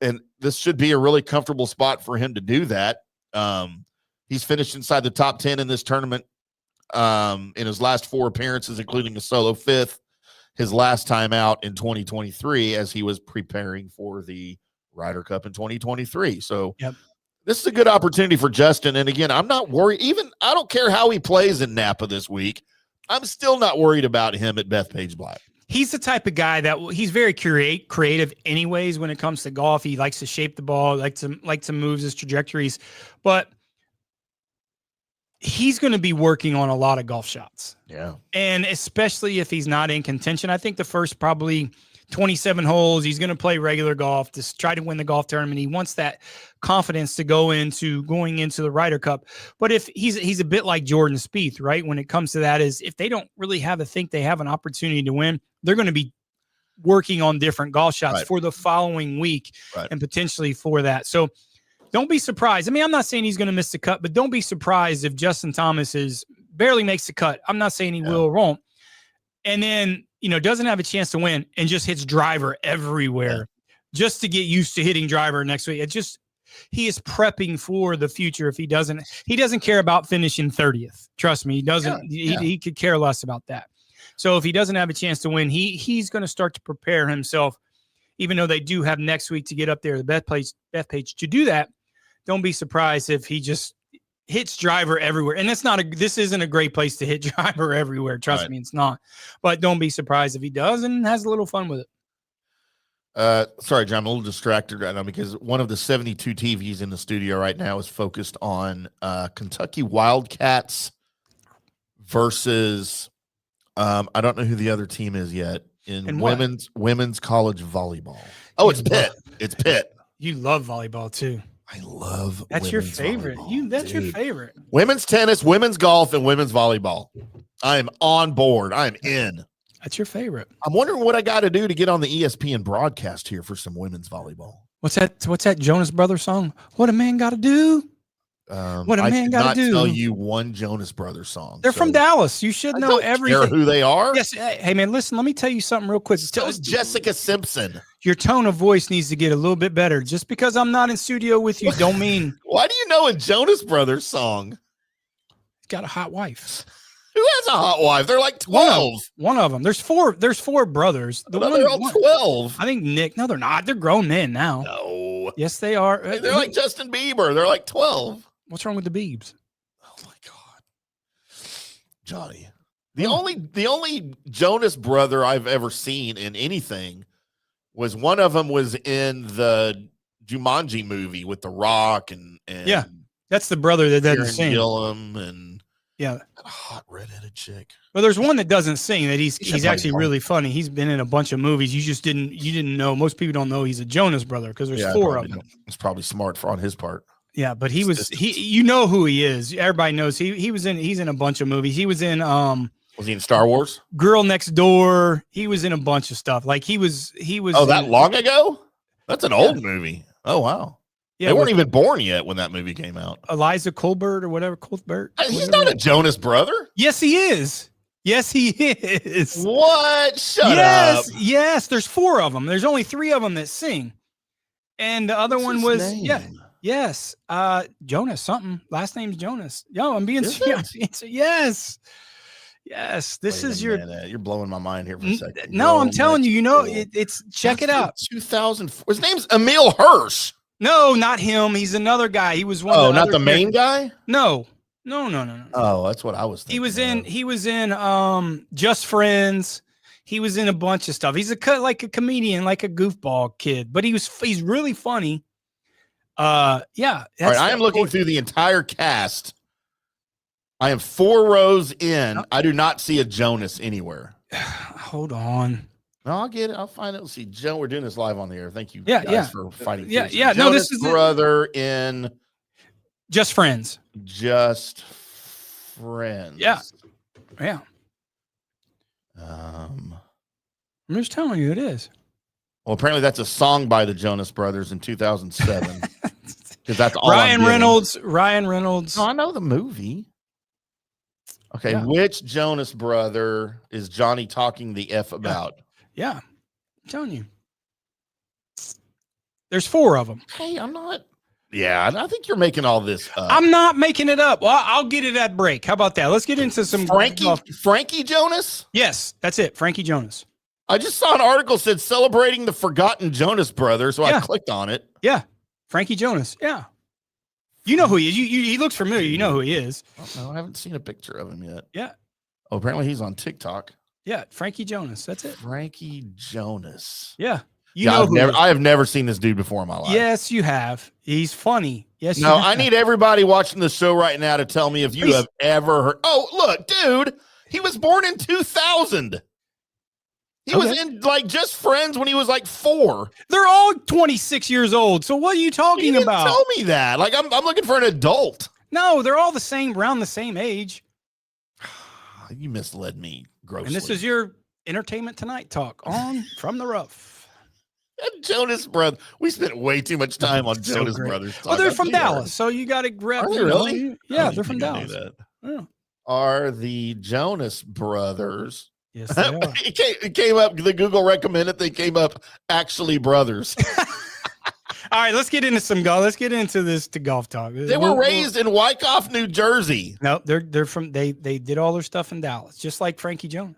And this should be a really comfortable spot for him to do that. He's finished inside the top 10 in this tournament in his last 4 appearances, including a solo 5th, his last time out in 2023 as he was preparing for the Ryder Cup in 2023. So This is a good opportunity for Justin. And again, I'm not worried. I don't care how he plays in Napa this week. I'm still not worried about him at Bethpage Black. He's the type of guy that he's very creative anyways when it comes to golf. He likes to shape the ball, likes to move his trajectories, but he's going to be working on a lot of golf shots. Yeah. And especially if he's not in contention, I think the first probably 27 holes, he's going to play regular golf to try to win the golf tournament. He wants that confidence to going into the Ryder Cup. But if he's a bit like Jordan Spieth, right? When it comes to that, is if they don't really think they have an opportunity to win, they're going to be working on different golf shots for the following week and potentially for that. So don't be surprised. I mean, I'm not saying he's going to miss the cut, but don't be surprised if Justin Thomas barely makes the cut. I'm not saying he will or won't. And then, doesn't have a chance to win and just hits driver everywhere just to get used to hitting driver next week. He is prepping for the future. If he doesn't care about finishing 30th. Trust me, he doesn't. He could care less about that. So if he doesn't have a chance to win, he's going to start to prepare himself, even though they do have next week to get up there to the Bethpage to do that. Don't be surprised if he just hits driver everywhere. And this isn't a great place to hit driver everywhere. Trust me, it's not. But don't be surprised if he does and has a little fun with it. Sorry, John, I'm a little distracted right now because one of the 72 TVs in the studio right now is focused on Kentucky Wildcats versus I don't know who the other team is yet in women's college volleyball. Oh, it's Pitt. It's Pitt. You love volleyball too. I love that's your favorite. That's your favorite. Women's tennis, women's golf, and women's volleyball. I am on board. I am in. That's your favorite. I'm wondering what I got to do to get on the ESPN broadcast here for some women's volleyball. What's that Jonas Brothers song? What a man got to do. What a man got to do. I tell you one Jonas Brothers song. They're from Dallas. You should know everything. Care who they are? Yes. Hey man, listen. Let me tell you something real quick. So is Jessica Simpson. Your tone of voice needs to get a little bit better. Just because I'm not in studio with you, don't mean. Why do you know a Jonas Brothers song? He's got a hot wife. Who has a hot wife? They're like 12. One of them. There's four brothers. They're all 12. I think Nick. No, they're not. They're grown men now. No. Yes, they are. They're like Justin Bieber. They're like 12. What's wrong with the Biebs? Oh my God, Johnny. The only Jonas brother I've ever seen in anything was one of them was in the Jumanji movie with The Rock and yeah, that's the brother that doesn't sing. Gillum and a hot redheaded chick. Well, there's one that doesn't sing that he's actually really funny. He's been in a bunch of movies. You didn't know. Most people don't know he's a Jonas brother because there's 4 of them. It's probably smart on his part. Yeah, but you know who he is. Everybody knows he's in a bunch of movies. He was in was he in Star Wars? Girl Next Door. He was in a bunch of stuff. Like he was Oh, that long ago? That's an old movie. Oh wow. Yeah, they weren't even born yet when that movie came out. Eliza Colbert or whatever, Colbert. He's not a Jonas brother. Yes, he is. Yes, he is. What? Shut up. Yes, there's 4 of them. There's only 3 of them that sing. And the other one was Yes. Jonas something. Last name's Jonas. Yo, I'm being Is serious. Yes. Yes. This Wait is a your minute. You're blowing my mind here for a second. No, I'm telling you, you know, Mexico. it's check it out. 2004. His name's Emil Hirsch. No, not him. He's another guy. He was one of Oh, the not other the main characters. guy? No. Oh, that's what I was thinking. He was in Just Friends. He was in a bunch of stuff. He's like a comedian, like a goofball kid, but he's really funny. Yeah. All right, I am looking through the entire cast. I am 4 rows in. I do not see a Jonas anywhere. Hold on. No, I'll get it. I'll find it. Let's see. Joe, we're doing this live on the air. Thank you Yeah, for fighting. Yeah, fiercely. yeah. No, Jonas this is brother in Just Friends. Just Friends. Yeah. Yeah. I'm just telling you, it is. Well, apparently that's a song by the Jonas Brothers in 2007. Because that's all Ryan Reynolds. No, I know the movie. Okay, Yeah. Which Jonas brother is Johnny talking the F about? Yeah. I'm telling you. There's 4 of them. Hey, I'm not. Yeah, I think you're making all this up. I'm not making it up. Well, I'll get it at break. How about that? Let's get into some Frankie Jonas? Yes, that's it. Frankie Jonas. I just saw an article said celebrating the forgotten Jonas brothers, so I clicked on it. Yeah. Frankie Jonas. Yeah. You know who he is. He looks familiar. You know who he is. No, I haven't seen a picture of him yet. Yeah. Oh, apparently he's on TikTok. Yeah. Frankie Jonas. That's it. Frankie Jonas. Yeah. I have never seen this dude before in my life. Yes, you have. He's funny. Yes. No, I need everybody watching the show right now to tell me if you have ever heard. Oh, look, dude, he was born in 2000. He was in like Just Friends when he was like 4. They're all 26 years old. So what are you talking about? Tell me that. Like I'm looking for an adult. No, they're all around the same age. You misled me grossly. And this is your Entertainment Tonight talk on From the Rough. Jonas Brothers. We spent way too much time on Jonas Brothers. Well, they're from Dallas, so you got to grab. Are they really? Yeah, they're from Dallas. Yeah. Are the Jonas Brothers? Yes, they are. It came up. The Google recommended they came up actually brothers. All right, let's get into some golf. Let's get into the golf talk. They were raised in Wyckoff, New Jersey. No, they're from. They did all their stuff in Dallas, just like Frankie Jonas.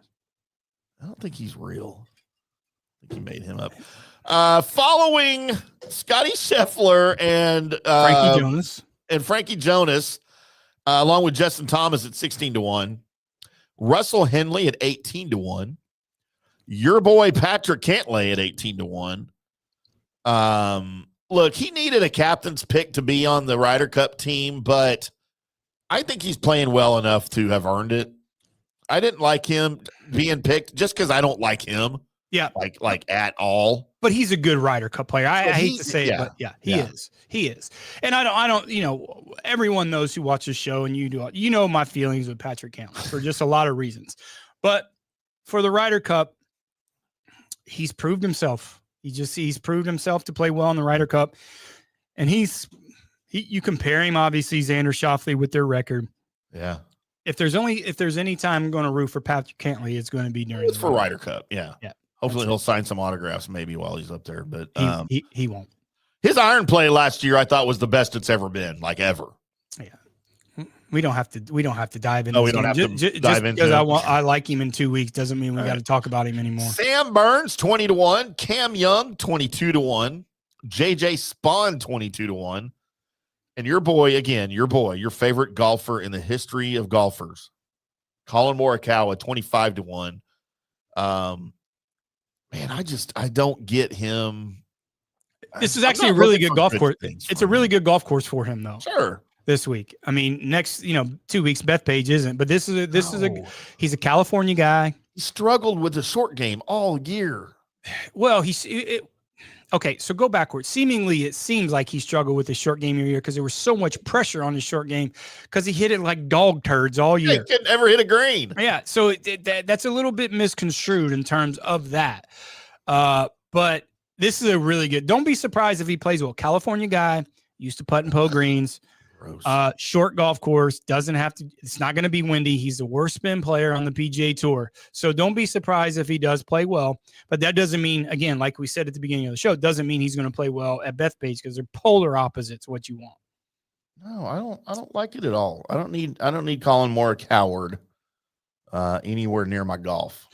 I don't think he's real. I think he made him up. Following Scotty Scheffler and Frankie Jonas, along with Justin Thomas at 16-1, Russell Henley at 18-1, your boy Patrick Cantlay at 18-1. Look, he needed a captain's pick to be on the Ryder Cup team, but I think he's playing well enough to have earned it. I didn't like him being picked just because I don't like him. Yeah, like at all. But he's a good Ryder Cup player. I hate to say it, but he is. He is. And I don't. You know, everyone knows who watches the show, and you do. You know my feelings with Patrick Cantlay for just a lot of reasons. But for the Ryder Cup, he's proved himself. He's proved himself to play well in the Ryder Cup, and you compare him obviously Xander Schauffele with their record. Yeah. If there's any time I'm going to root for Patrick Cantlay, it's going to be during the Ryder Cup. Yeah. Yeah. Hopefully he'll sign some autographs maybe while he's up there, but he won't. His iron play last year I thought was the best it's ever been, like ever. Yeah. We don't have to dive into. No, we don't have to dive into. Because I like him in 2 weeks doesn't mean we got to talk about him anymore. Sam Burns 20-1, Cam Young 22-1, JJ Spawn 22-1, and your favorite golfer in the history of golfers, Colin Morikawa 25-1. Man, I don't get him. This is actually a really good golf course. It's a really good golf course for him, though. Sure. This week, I mean, next 2 weeks, Bethpage isn't, but he's a California guy. He struggled with the short game all year. Well, okay, so go backwards. Seemingly, it seems like he struggled with his short game year because there was so much pressure on his short game because he hit it like dog turds all year. He couldn't ever hit a green. Yeah, so that's a little bit misconstrued in terms of that. But this is a really good. Don't be surprised if he plays well. California guy, used to putt and putt greens. Short golf course, doesn't have to, it's not going to be windy. He's the worst spin player on the PGA Tour. So don't be surprised if he does play well. But that doesn't mean, again, like we said at the beginning of the show, doesn't mean he's going to play well at Bethpage, because they're polar opposites what you want. No, I don't like it at all. I don't need Colin Moore a coward anywhere near my golf.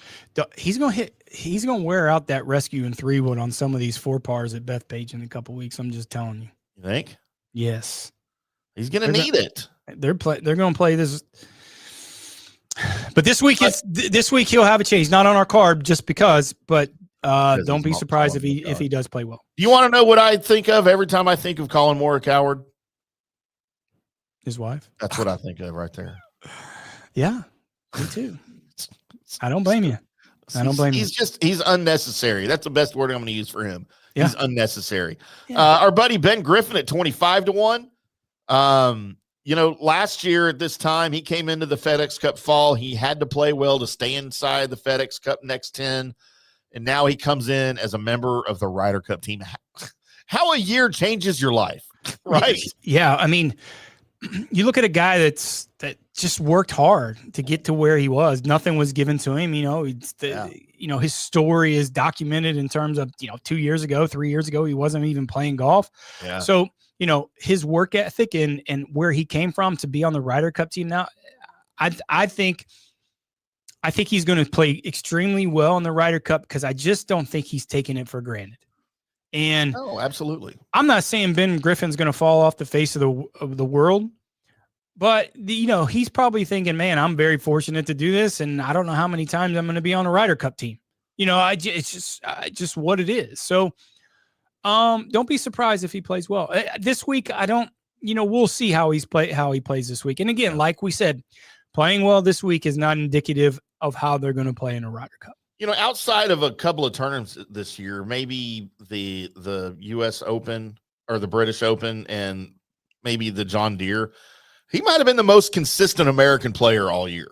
He's going to wear out that rescue and 3-wood on some of these 4 pars at Bethpage in a couple weeks. I'm just telling you. You think? Yes. He's going to need it. They're going to play this. But this week he'll have a change. Not on our card just because, but don't be surprised if he does play well. Do you want to know what I think of every time I think of Colin Moore a coward? His wife. That's what I think of right there. Yeah, me too. I don't blame you. I don't blame you. He's unnecessary. That's the best word I'm going to use for him. Yeah. He's unnecessary. Yeah. Our buddy Ben Griffin at 25-1. Last year at this time, he came into the FedEx Cup fall. He had to play well to stay inside the FedEx Cup next 10. And now he comes in as a member of the Ryder Cup team. How a year changes your life, right? Yeah. I mean, you look at a guy that just worked hard to get to where he was. Nothing was given to him. His story is documented in terms of, 2 years ago, 3 years ago, he wasn't even playing golf. Yeah. So, his work ethic and where he came from to be on the Ryder Cup team now, I think he's going to play extremely well in the Ryder Cup, because I just don't think he's taking it for granted. And no, absolutely. I'm not saying Ben Griffin's going to fall off the face of the world, but he's probably thinking, man, I'm very fortunate to do this, and I don't know how many times I'm going to be on a Ryder Cup team. It's just what it is. So, don't be surprised if he plays well this week. We'll see how he plays this week. And again, like we said, playing well this week is not indicative of how they're going to play in a Ryder Cup. Outside of a couple of tournaments this year, maybe the U.S. Open or the British Open and maybe the John Deere, he might have been the most consistent American player all year.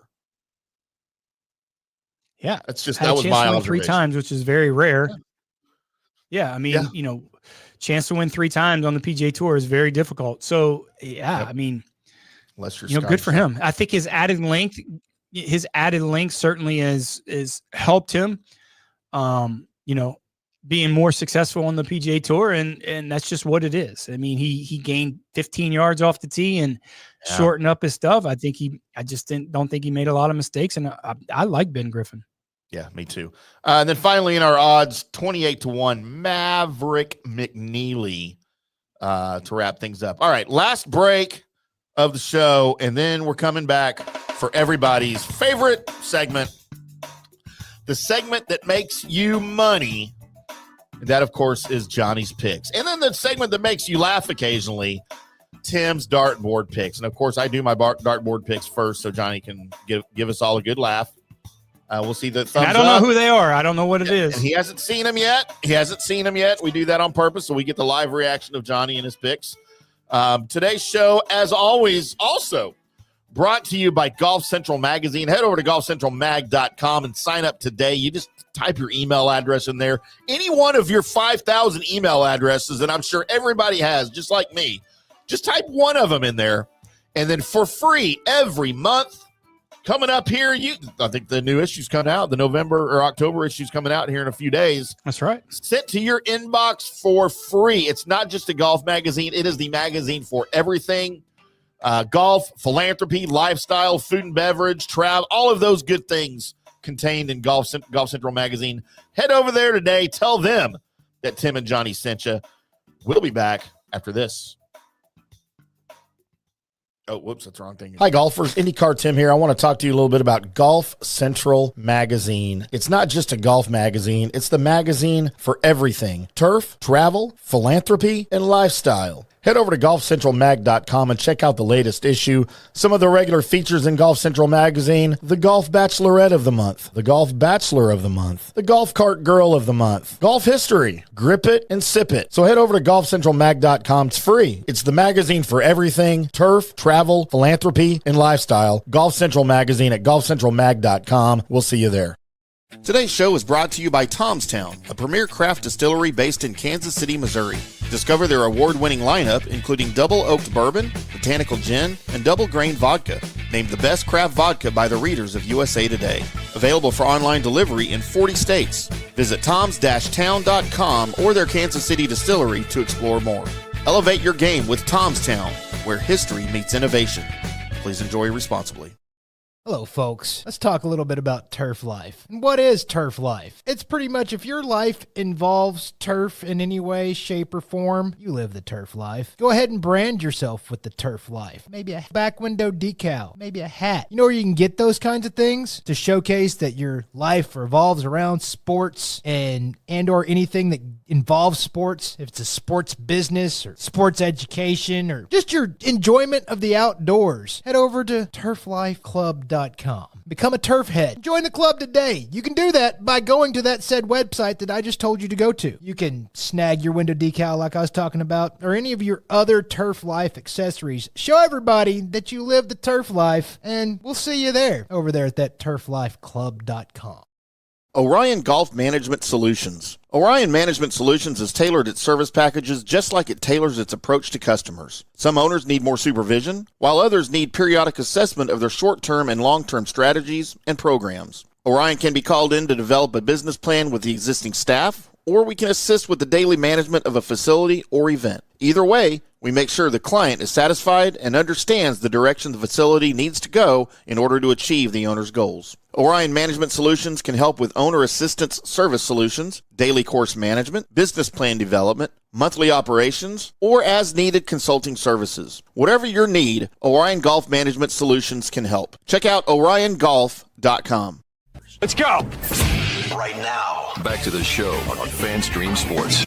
Yeah, that's just that was my observation. 3 times, which is very rare. Yeah, I mean, chance to win 3 times on the PGA Tour is very difficult. So, I mean, unless you're good for him. I think his added length certainly has helped him, being more successful on the PGA Tour, and that's just what it is. I mean, he gained 15 yards off the tee and shortened up his stuff. I just don't think he made a lot of mistakes, and I like Ben Griffin. Yeah, me too. And then finally in our odds, 28-1, Maverick McNeely to wrap things up. All right, last break of the show, and then we're coming back for everybody's favorite segment, the segment that makes you money. And that, of course, is Johnny's Picks. And then the segment that makes you laugh occasionally, Tim's Dartboard Picks. And, of course, I do my dartboard picks first so Johnny can give us all a good laugh. We'll see the thumbs up. I don't know who they are. I don't know what it is. And he hasn't seen them yet. We do that on purpose so we get the live reaction of Johnny and his picks. Today's show, as always, also brought to you by Golf Central Magazine. Head over to golfcentralmag.com and sign up today. You just type your email address in there. Any one of your 5,000 email addresses that I'm sure everybody has, just like me, just type one of them in there. And then for free every month, coming up here, I think the new issue's coming out. The November or October issue's coming out here in a few days. That's right. Sent to your inbox for free. It's not just a golf magazine. It is the magazine for everything. Golf, philanthropy, lifestyle, food and beverage, travel, all of those good things contained in Golf Central Magazine. Head over there today. Tell them that Tim and Johnny sent you. We'll be back after this. Oh, whoops, that's the wrong thing. Hi, golfers. IndyCarTim here. I want to talk to you a little bit about Golf Central Magazine. It's not just a golf magazine. It's the magazine for everything. Turf, travel, philanthropy, and lifestyle. Head over to golfcentralmag.com and check out the latest issue. Some of the regular features in Golf Central Magazine: the Golf Bachelorette of the Month, the Golf Bachelor of the Month, the Golf Cart Girl of the Month, Golf History, Grip It and Sip It. So head over to golfcentralmag.com. It's free. It's the magazine for everything: turf, travel, philanthropy, and lifestyle. Golf Central Magazine at golfcentralmag.com. We'll see you there. Today's show is brought to you by Tomstown, a premier craft distillery based in Kansas City, Missouri. Discover their award-winning lineup, including double oaked bourbon, botanical gin, and double grain vodka. Named the best craft vodka by the readers of USA Today. Available for online delivery in 40 states. Visit toms-town.com or their Kansas City distillery to explore more. Elevate your game with Tomstown, where history meets innovation. Please enjoy responsibly. Hello, folks. Let's talk a little bit about turf life. And what is turf life? It's pretty much if your life involves turf in any way, shape, or form, you live the turf life. Go ahead and brand yourself with the turf life. Maybe a back window decal, maybe a hat. You know where you can get those kinds of things to showcase that your life revolves around sports and or anything that involves sports. If it's a sports business or sports education or just your enjoyment of the outdoors, head over to turflifeclub.com. Become a turf head. Join the club today. You can do that by going to that said website that I just told you to go to. You can snag your window decal like I was talking about, or any of your other turf life accessories. Show everybody that you live the turf life, and we'll see you there over there at that turflifeclub.com. Orion Golf Management Solutions. Orion Management Solutions has tailored its service packages just like it tailors its approach to customers. Some owners need more supervision, while others need periodic assessment of their short-term and long-term strategies and programs. Orion can be called in to develop a business plan with the existing staff, or we can assist with the daily management of a facility or event. Either way, we make sure the client is satisfied and understands the direction the facility needs to go in order to achieve the owner's goals. Orion Management Solutions can help with owner assistance service solutions, daily course management, business plan development, monthly operations, or as needed consulting services. Whatever your need, Orion Golf Management Solutions can help. Check out oriongolf.com. Let's go. Right now, back to the show on FanStream Sports.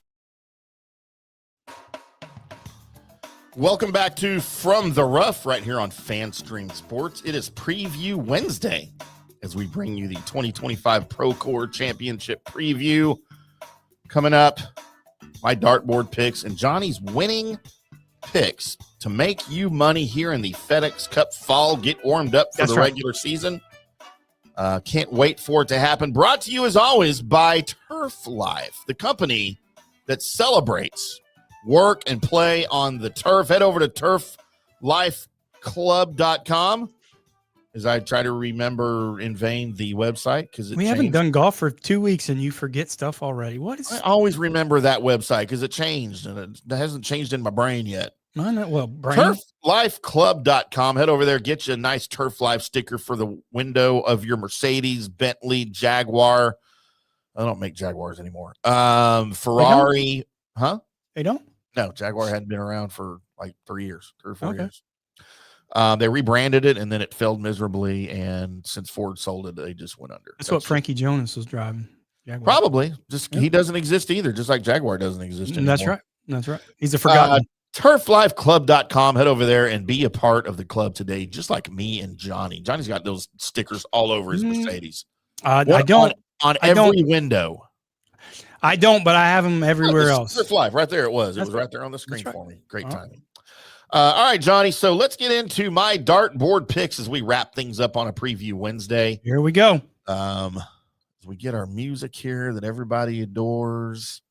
Welcome back to From the Rough right here on FanStream Sports. It is Preview Wednesday as we bring you the 2025 Procore Championship preview. Coming up, my dartboard picks and Johnny's winning picks to make you money here in the FedEx Cup Fall. Get warmed up for the regular season. Can't wait for it to happen. Brought to you, as always, by Turf Life, the company that celebrates work and play on the turf. Head over to turflifeclub.com as I try to remember in vain the website because we haven't done golf for 2 weeks and you forget stuff already. What is? I always remember that website because it changed and it hasn't changed in my brain yet. Turflifeclub.com. Head over there, get you a nice Turf Life sticker for the window of your Mercedes, Bentley, Jaguar. I don't make Jaguars anymore. Ferrari. Huh? They don't? No, Jaguar hadn't been around for like 3 years, 3 or 4 years. They rebranded it and then it failed miserably. And since Ford sold it, they just went under. That's what Frankie Jonas was driving. Jaguar. Probably. He doesn't exist either, just like Jaguar doesn't exist anymore. That's right. He's a forgotten. Turflifeclub.com. Head over there and be a part of the club today, just like me and Johnny. Johnny's got those stickers all over his Mercedes. I don't. On every window. I don't, but I have them everywhere else. Turf Life, right there it was. It was right there on the screen for me. Great timing. All right, Johnny. So let's get into my dartboard picks as we wrap things up on a Preview Wednesday. Here we go. As we get our music here that everybody adores.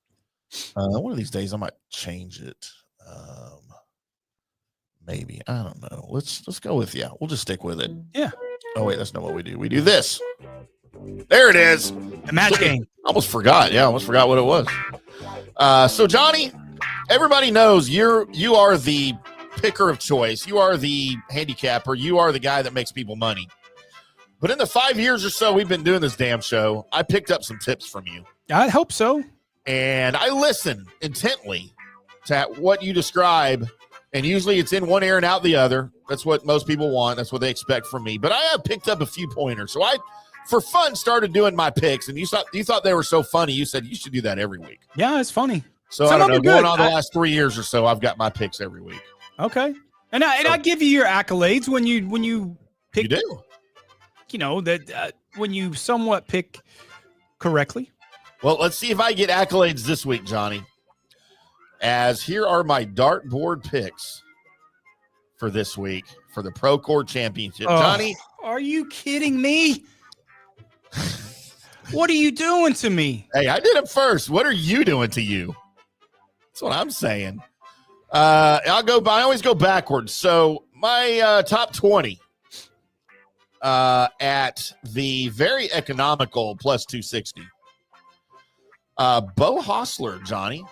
One of these days I might change it. Maybe. I don't know. Let's go with We'll just stick with it. Yeah. Oh, wait, that's not what we do. We do this. There it is. The match game. Almost forgot. Yeah, almost forgot what it was. So, Johnny, everybody knows you are the picker of choice. You are the handicapper. You are the guy that makes people money. But in the 5 years or so we've been doing this damn show, I picked up some tips from you. I hope so. And I listen intently to what you describe. And usually it's in one ear and out the other. That's what most people want. That's what they expect from me. But I have picked up a few pointers. So I, for fun, started doing my picks. And you thought they were so funny. You said you should do that every week. Yeah, it's funny. So I don't know. Going on the last 3 years or so, I've got my picks every week. Okay. And I give you your accolades when you pick. You do. You know, that when you somewhat pick correctly. Well, let's see if I get accolades this week, Johnny. As here are my dartboard picks for this week for the Procore Championship. Johnny, are you kidding me? What are you doing to me? Hey, I did it first. What are you doing to you? That's what I'm saying. I always go backwards. So my top 20 at the very economical plus 260. Bo Hostler, Johnny.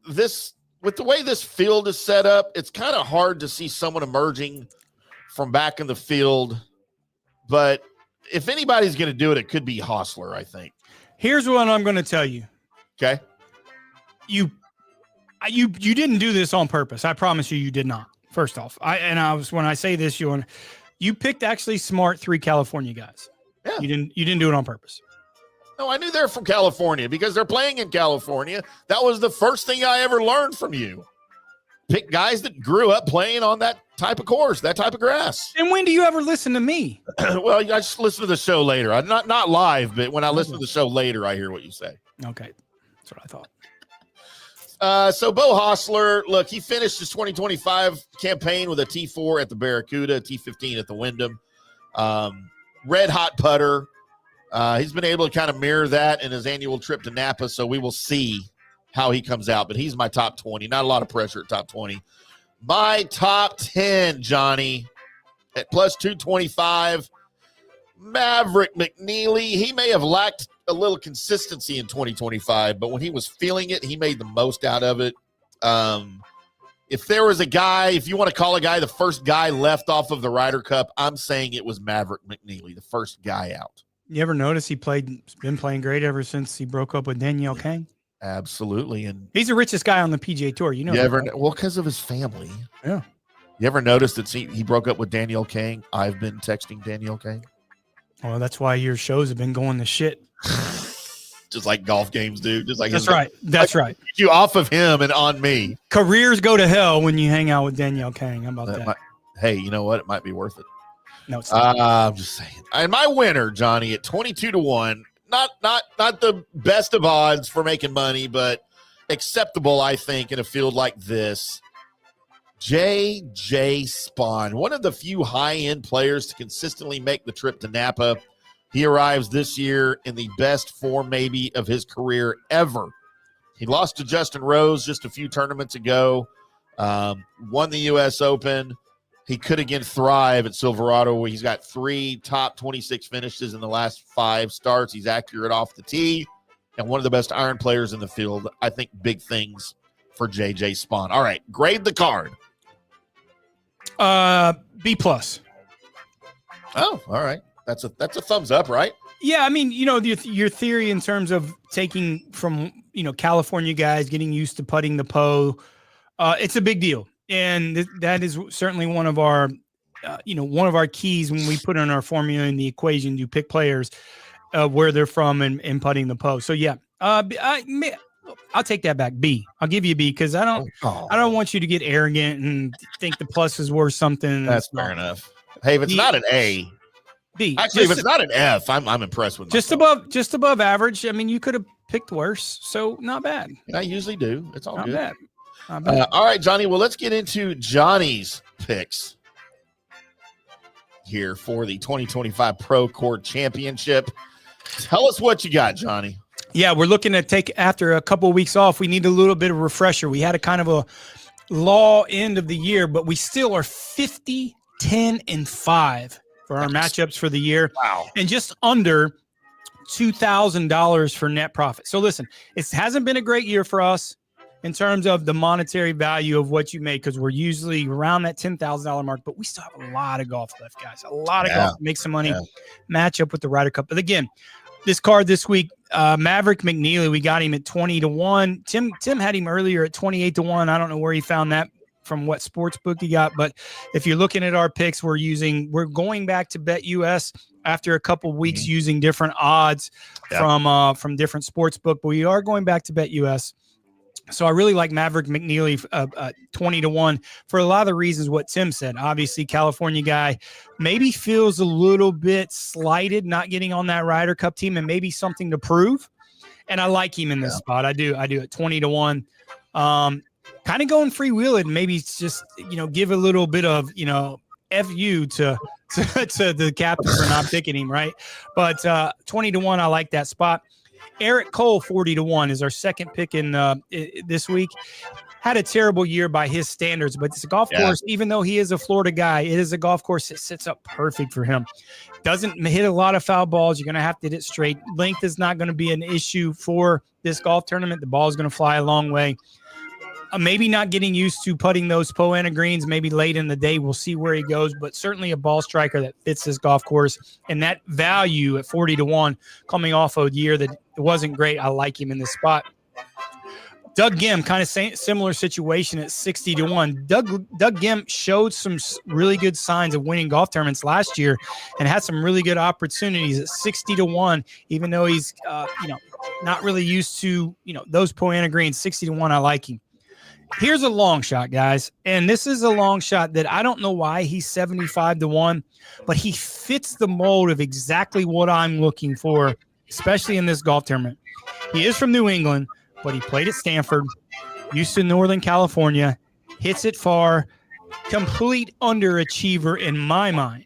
This with the way this field is set up, it's kind of hard to see someone emerging from back in the field. But if anybody's going to do it, it could be Hostler, I think. Here's what I'm going to tell you. Okay. You didn't do this on purpose. I promise you did not. First off, when I say this, you picked actually smart 3 California guys. Yeah. You didn't do it on purpose. No, I knew they're from California because they're playing in California. That was the first thing I ever learned from you. Pick guys that grew up playing on that type of course, that type of grass. And when do you ever listen to me? Well, I just listen to the show later. I'm not live, but when I listen to the show later, I hear what you say. Okay. That's what I thought. So Bo Hostler, look, he finished his 2025 campaign with a T4 at the Barracuda, T15 at the Wyndham. Red hot putter. He's been able to kind of mirror that in his annual trip to Napa, so we will see how he comes out. But he's my top 20. Not a lot of pressure at top 20. My top 10, Johnny, at plus 225, Maverick McNeely. He may have lacked a little consistency in 2025, but when he was feeling it, he made the most out of it. If there was a guy, if you want to call a guy the first guy left off of the Ryder Cup, I'm saying it was Maverick McNeely, the first guy out. You ever notice he's been playing great ever since he broke up with Danielle Kang? Absolutely. And he's the richest guy on the PGA Tour. Well, because of his family. Yeah. You ever notice that he broke up with Danielle Kang? I've been texting Danielle Kang. Well, that's why your shows have been going to shit. Just like golf games do. Just like that's right. That's right. You off of him and on me. Careers go to hell when you hang out with Danielle Kang. How about that? Hey, you know what? It might be worth it. No, it's not. I'm just saying. And my winner, Johnny, at 22-1. Not the best of odds for making money, but acceptable, I think, in a field like this. J.J. Spaun, one of the few high-end players to consistently make the trip to Napa. He arrives this year in the best form maybe of his career ever. He lost to Justin Rose just a few tournaments ago, won the U.S. Open. He could again thrive at Silverado, where he's got 3 top 26 finishes in the last 5 starts. He's accurate off the tee and one of the best iron players in the field. I think big things for J.J. Spaun. All right, grade the card. B+. Oh, all right. That's a thumbs up, right? Yeah, I mean, your theory in terms of taking from, California guys getting used to putting the Poe, it's a big deal. And that is certainly one of our keys when we put in our formula in the equation to pick players, where they're from and putting the Poe. So yeah, I'll take that back. B. I'll give you a B because I don't want you to get arrogant and think the plus is worth something. That's fair enough. Hey, if it's not an A, B. Actually, if it's not an F, I'm impressed with myself. Just above average. I mean, you could have picked worse, so not bad. I usually do. It's all not good. Bad. All right, Johnny. Well, let's get into Johnny's picks here for the 2025 Procore Championship. Tell us what you got, Johnny. Yeah, we're looking to take, after a couple of weeks off, we need a little bit of refresher. We had a kind of a law end of the year, but we still are 50, 10, and 5 for our matchups for the year. Wow. And just under $2,000 for net profit. So listen, it hasn't been a great year for us in terms of the monetary value of what you make, because we're usually around that $10,000 mark, but we still have a lot of golf left, guys. A lot of golf. Make some money, match up with the Ryder Cup. But again, this card this week, Maverick McNeely, we got him at 20-1. Tim had him earlier at 28-1. I don't know where he found that, from what sports book he got, but if you're looking at our picks, we're going back to Bet US after a couple of weeks using different odds from different sports book, but we are going back to Bet US. So I really like Maverick McNeely 20-1 for a lot of the reasons what Tim said. Obviously, California guy maybe feels a little bit slighted not getting on that Ryder Cup team, and maybe something to prove. And I like him in this spot. I do at 20-1. Kind of going freewheeling. Maybe it's just, give a little bit of, F you to the captain for not picking him, right? But 20-1, I like that spot. Eric Cole, 40-1, is our second pick in this week. Had a terrible year by his standards, but it's a golf course, even though he is a Florida guy, it is a golf course that sits up perfect for him. Doesn't hit a lot of foul balls. You're going to have to hit it straight. Length is not going to be an issue for this golf tournament. The ball is going to fly a long way. Maybe not getting used to putting those Poana greens, maybe late in the day. We'll see where he goes, but certainly a ball striker that fits this golf course. And that value at 40-1 coming off a year that wasn't great, I like him in this spot. Doug Gim, kind of similar situation at 60-1. Doug Gim showed some really good signs of winning golf tournaments last year and had some really good opportunities at 60-1, even though he's not really used to those Poana greens. 60-1, I like him. Here's a long shot, guys, and this is a long shot that I don't know why he's 75-1, but he fits the mold of exactly what I'm looking for, especially in this golf tournament. He is from New England, but he played at Stanford, used to Northern California, hits it far, complete underachiever in my mind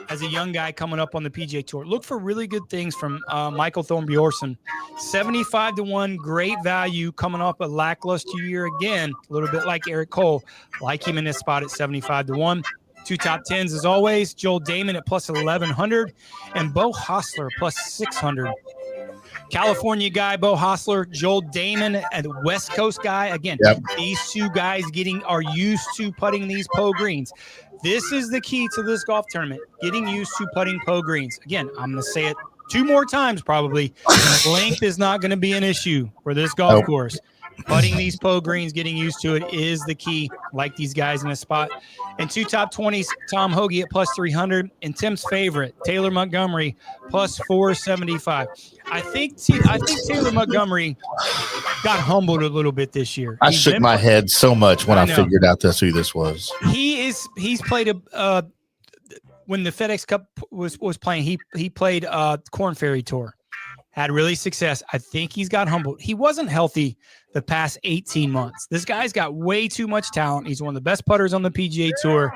as a young guy coming up on the PGA Tour. Look for really good things from Michael Thornbjornsson. 75-1, great value, coming off a lackluster year again, a little bit like Eric Cole. Like him in this spot at 75-1. Two top tens as always. Joel Damon at plus 1,100 and Bo Hostler plus 600. California guy, Bo Hostler, Joel Damon, and the West Coast guy. Again, These two guys are used to putting these Poa greens. This is the key to this golf tournament, getting used to putting Poa greens. Again, I'm going to say it 2 more times probably. Length is not going to be an issue for this golf course. Putting these Poa greens, getting used to it is the key. Like these guys in a spot. And 2 top 20s, Tom Hoagie at plus 300, and Tim's favorite, Taylor Montgomery, plus 475. I think Taylor Montgomery got humbled a little bit this year. I shook my head so much when I figured out who this was. He's played when the FedEx Cup was playing, he played Korn Ferry Tour. Had really success. I think he's got humbled. He wasn't healthy the past 18 months. This guy's got way too much talent. He's one of the best putters on the PGA Tour.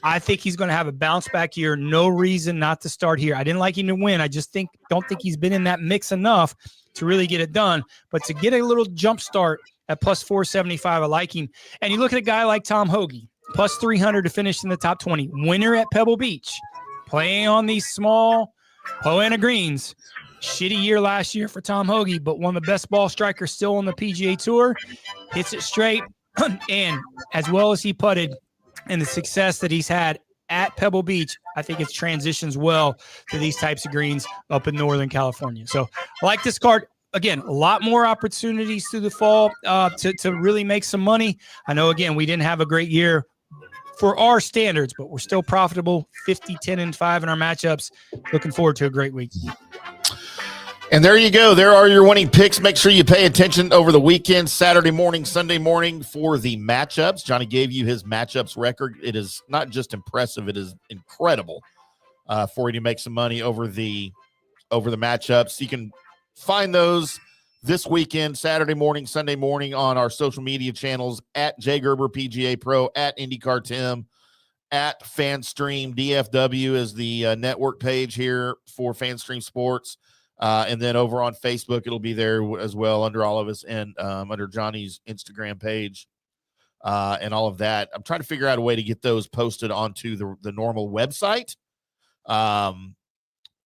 I think he's going to have a bounce back year. No reason not to start here. I didn't like him to win. I just don't think he's been in that mix enough to really get it done. But to get a little jump start at plus 475, I like him. And you look at a guy like Tom Hoagie, plus 300 to finish in the top 20. Winner at Pebble Beach, playing on these small Poana greens. Shitty year last year for Tom Hoagie, but one of the best ball strikers still on the PGA Tour. Hits it straight, and as well as he putted and the success that he's had at Pebble Beach, I think it transitions well to these types of greens up in Northern California. So I like this card. Again, a lot more opportunities through the fall to really make some money. I know, again, we didn't have a great year for our standards, but we're still profitable, 50, 10, and 5 in our matchups. Looking forward to a great week. And there you go. There are your winning picks. Make sure you pay attention over the weekend, Saturday morning, Sunday morning for the matchups. Johnny gave you his matchups record. It is not just impressive. It is incredible for you to make some money over the matchups. You can find those this weekend, Saturday morning, Sunday morning on our social media channels at J Gerber PGA Pro, at IndyCarTim, at FanStream. DFW is the network page here for FanStream Sports. And then over on Facebook, it'll be there as well under all of us and under Johnny's Instagram page and all of that. I'm trying to figure out a way to get those posted onto the normal website.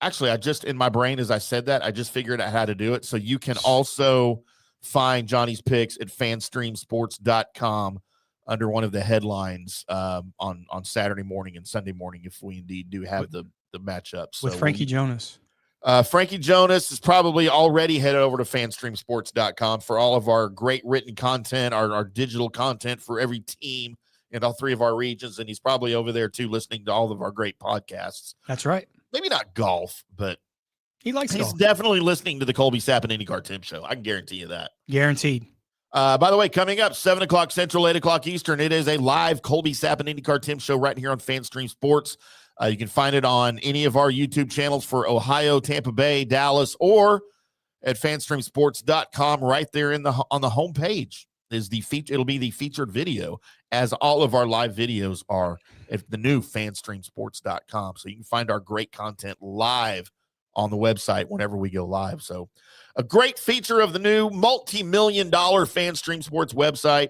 Actually, I just, in my brain, as I said that, I just figured out how to do it. So you can also find Johnny's picks at fanstreamsports.com under one of the headlines on Saturday morning and Sunday morning, if we indeed do have the matchups. With Frankie Jonas. Frankie Jonas is probably already headed over to fanstreamsports.com for all of our great written content, our digital content for every team in all 3 of our regions. And he's probably over there too, listening to all of our great podcasts. That's right. Maybe not golf, but he's golf. Definitely listening to the Colby Sapp and IndyCarTim show. I can guarantee you that. Guaranteed. By the way, coming up 7 o'clock Central, 8 o'clock Eastern, it is a live Colby Sapp and IndyCarTim show right here on FanStream Sports. You can find it on any of our YouTube channels for Ohio, Tampa Bay, Dallas, or at fanstreamsports.com right there on the homepage is the feature. It'll be the featured video as all of our live videos are at the new fanstreamsports.com. So you can find our great content live on the website whenever we go live. So a great feature of the new multi-million-dollar FanStream Sports website.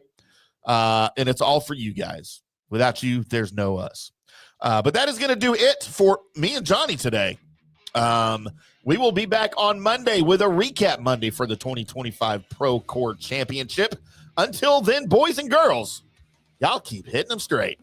And it's all for you guys. Without you, there's no us. But that is going to do it for me and Johnny today. We will be back on Monday with a recap Monday for the 2025 Procore Championship. Until then, boys and girls, y'all keep hitting them straight.